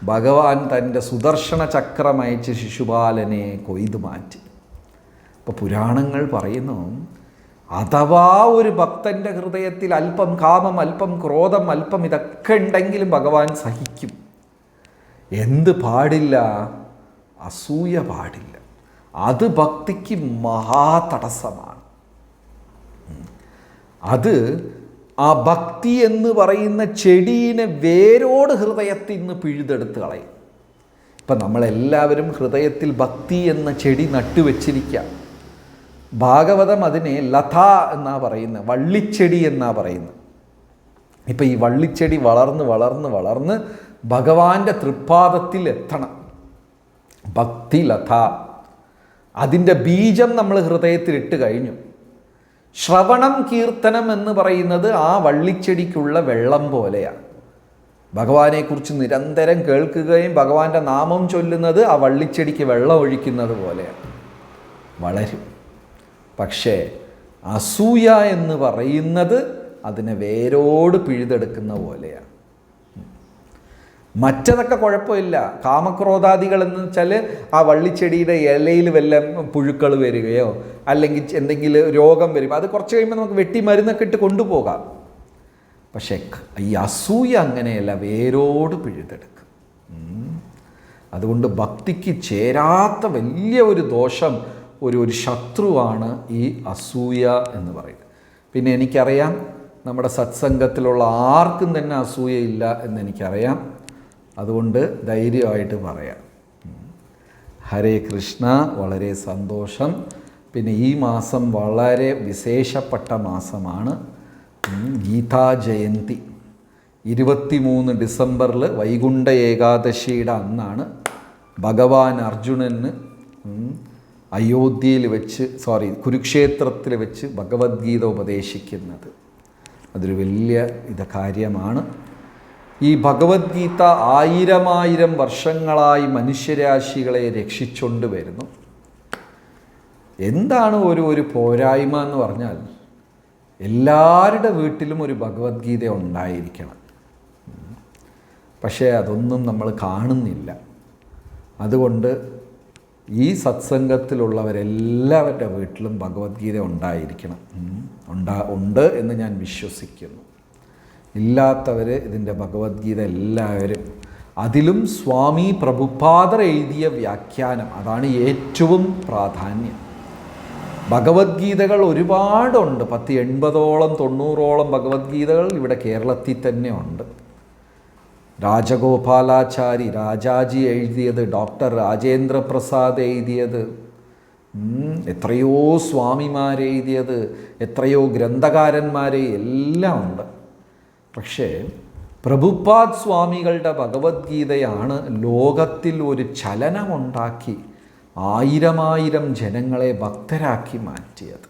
Speaker 1: ഭഗവാൻ തൻ്റെ സുദർശന ചക്രം അയച്ച് ശിശുപാലനെ കൊയ്തു മാറ്റി. ഇപ്പോൾ പുരാണങ്ങൾ പറയുന്നു, അഥവാ ഒരു ഭക്തൻ്റെ ഹൃദയത്തിൽ അല്പം കാമം, അല്പം ക്രോധം, അല്പം ഇതൊക്കെ ഉണ്ടെങ്കിലും ഭഗവാൻ സഹിക്കും. എന്ത് പാടില്ല? അസൂയ പാടില്ല. അത് ഭക്തിക്ക് മഹാതടസ്സമാണ്. അത് ആ ഭക്തി എന്ന് പറയുന്ന ചെടീനെ വേരോട് ഹൃദയത്തിൽ നിന്ന് പിഴുതെടുത്ത് കളയും. ഇപ്പം നമ്മളെല്ലാവരും ഹൃദയത്തിൽ ഭക്തി എന്ന ചെടി നട്ടുവെച്ചിരിക്കുക. ഭാഗവതം അതിനെ ലത എന്നാ പറയുന്നത്, വള്ളിച്ചെടി എന്നാ പറയുന്നത്. ഇപ്പം ഈ വള്ളിച്ചെടി വളർന്ന് വളർന്ന് വളർന്ന് ഭഗവാന്റെ തൃപ്പാദത്തിൽ എത്തണം. ഭക്തി ലത, അതിൻ്റെ ബീജം നമ്മൾ ഹൃദയത്തിൽ ഇട്ട് കഴിഞ്ഞു. ശ്രവണം കീർത്തനം എന്ന് പറയുന്നത് ആ വള്ളിച്ചെടിക്കുള്ള വെള്ളം പോലെയാണ്. ഭഗവാനെക്കുറിച്ച് നിരന്തരം കേൾക്കുകയും ഭഗവാന്റെ നാമം ചൊല്ലുന്നത് ആ വള്ളിച്ചെടിക്ക് വെള്ളം ഒഴിക്കുന്നത് പോലെയാണ്, വളരും. പക്ഷേ അസൂയ എന്ന് പറയുന്നത് അതിനെ വേരോട് പിഴുതെടുക്കുന്ന പോലെയാണ്. മറ്റതൊക്കെ കുഴപ്പമില്ല. കാമക്രോധാദികൾ എന്ന് വെച്ചാൽ ആ വള്ളിച്ചെടിയുടെ ഇലയിൽ വല്ല പുഴുക്കൾ വരികയോ അല്ലെങ്കിൽ എന്തെങ്കിലും രോഗം വരും, അത് കുറച്ച് കഴിയുമ്പോൾ നമുക്ക് വെട്ടി മരുന്നൊക്കെ ഇട്ട് കൊണ്ടുപോകാം. പക്ഷേ ഈ അസൂയ അങ്ങനെയല്ല, വേരോട് പിഴുതെടുക്കും. അതുകൊണ്ട് ഭക്തിക്ക് ചേരാത്ത വലിയ ഒരു ദോഷം, ഒരു ശത്രുവാണ് ഈ അസൂയ എന്ന് പറയുന്നത്. പിന്നെ എനിക്കറിയാം നമ്മുടെ സത്സംഗത്തിലുള്ള ആർക്കും തന്നെ അസൂയയില്ല എന്നെനിക്കറിയാം. അതുകൊണ്ട് ധൈര്യമായിട്ട് പറയാം. ഹരേ കൃഷ്ണ. വളരെ സന്തോഷം. പിന്നെ ഈ മാസം വളരെ വിശേഷപ്പെട്ട മാസമാണ്, ഗീതാ ജയന്തി. 23 ഡിസംബറിൽ വൈകുണ്ഠ ഏകാദശിയുടെ അന്നാണ് ഭഗവാൻ അർജുനന് അയോധ്യയിൽ വെച്ച് കുരുക്ഷേത്രത്തിൽ വെച്ച് ഭഗവത്ഗീത ഉപദേശിക്കുന്നത്. അതൊരു വലിയ കാര്യമാണ്. ഈ ഭഗവത്ഗീത 1000 വർഷങ്ങളായി മനുഷ്യരാശികളെ രക്ഷിച്ചുകൊണ്ട് വരുന്നു. എന്താണ് ഒരു പോരായ്മ എന്ന് പറഞ്ഞാൽ, എല്ലാവരുടെ വീട്ടിലും ഒരു ഭഗവത്ഗീത ഉണ്ടായിരിക്കണം. പക്ഷേ അതൊന്നും നമ്മൾ കാണുന്നില്ല. അതുകൊണ്ട് ഈ സത്സംഗത്തിലുള്ളവരെല്ലാവരുടെ വീട്ടിലും ഭഗവത്ഗീത ഉണ്ടായിരിക്കണം. ഉണ്ട് എന്ന് ഞാൻ വിശ്വസിക്കുന്നു. ഇല്ലാത്തവർ ഇതിൻ്റെ ഭഗവത്ഗീത എല്ലാവരും, അതിലും സ്വാമി പ്രഭുപാദർ എഴുതിയ വ്യാഖ്യാനം, അതാണ് ഏറ്റവും പ്രാധാന്യം. ഭഗവത്ഗീതകൾ ഒരുപാടുണ്ട്, 80ഓളം 90ഓളം ഭഗവത്ഗീതകൾ ഇവിടെ കേരളത്തിൽ തന്നെ ഉണ്ട്. രാജഗോപാലാചാരി രാജാജി എഴുതിയത്, ഡോക്ടർ രാജേന്ദ്ര പ്രസാദ് എഴുതിയത്, എത്രയോ സ്വാമിമാരെഴുതിയത്, എത്രയോ ഗ്രന്ഥകാരന്മാരെ എല്ലാം ഉണ്ട്. പക്ഷേ പ്രഭുപാദ് സ്വാമികളുടെ ഭഗവത്ഗീതയാണ് ലോകത്തിൽ ഒരു ചലനമുണ്ടാക്കി 1000 ജനങ്ങളെ ഭക്തരാക്കി മാറ്റിയത്.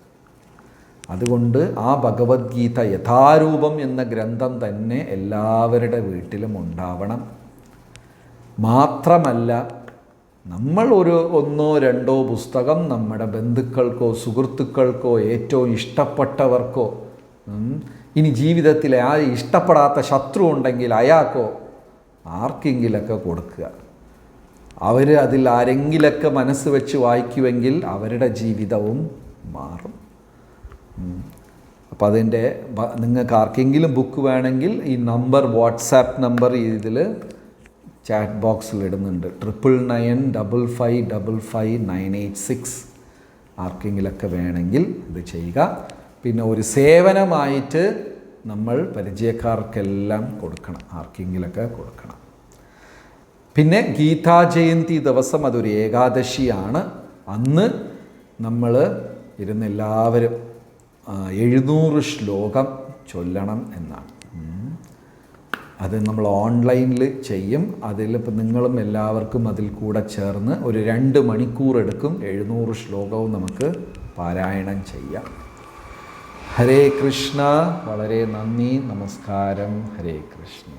Speaker 1: അതുകൊണ്ട് ആ ഭഗവത്ഗീത യഥാരൂപം എന്ന ഗ്രന്ഥം തന്നെ എല്ലാവരുടെ വീട്ടിലും ഉണ്ടാവണം. മാത്രമല്ല, നമ്മൾ 1 2 പുസ്തകം നമ്മുടെ ബന്ധുക്കൾക്കോ സുഹൃത്തുക്കൾക്കോ ഏറ്റവും ഇഷ്ടപ്പെട്ടവർക്കോ, ഇനി ജീവിതത്തിൽ ആ ഇഷ്ടപ്പെടാത്ത ശത്രു ഉണ്ടെങ്കിൽ അയാൾക്കോ ആർക്കെങ്കിലൊക്കെ കൊടുക്കുക. അവർ അതിൽ ആരെങ്കിലൊക്കെ മനസ്സ് വെച്ച് വായിക്കുമെങ്കിൽ അവരുടെ ജീവിതവും മാറും. അപ്പോൾ അതിൻ്റെ നിങ്ങൾക്ക് ആർക്കെങ്കിലും ബുക്ക് വേണമെങ്കിൽ ഈ നമ്പർ, വാട്സാപ്പ് നമ്പർ ഇതിൽ ചാറ്റ് ബോക്സിൽ ഇടുന്നുണ്ട്, 9995555986. ആർക്കെങ്കിലൊക്കെ വേണമെങ്കിൽ ഇത് ചെയ്യുക. പിന്നെ ഒരു സേവനമായിട്ട് നമ്മൾ പരിചയക്കാർക്കെല്ലാം കൊടുക്കണം, ആർക്കെങ്കിലൊക്കെ കൊടുക്കണം. പിന്നെ ഗീതാ ജയന്തി ദിവസം അതൊരു ഏകാദശിയാണ്. അന്ന് നമ്മൾ ഇരുന്ന് എല്ലാവരും 700 ശ്ലോകം ചൊല്ലണം എന്നാണ്. അത് നമ്മൾ ഓൺലൈനിൽ ചെയ്യും. അതിലിപ്പോൾ നിങ്ങളും എല്ലാവർക്കും അതിൽ കൂടെ ചേർന്ന് ഒരു 2 മണിക്കൂർ എടുക്കും. 700 ശ്ലോകവും നമുക്ക് പാരായണം ചെയ്യാം. ഹരേ കൃഷ്ണ. വളരെ നന്ദി, നമസ്കാരം. ഹരേ കൃഷ്ണ.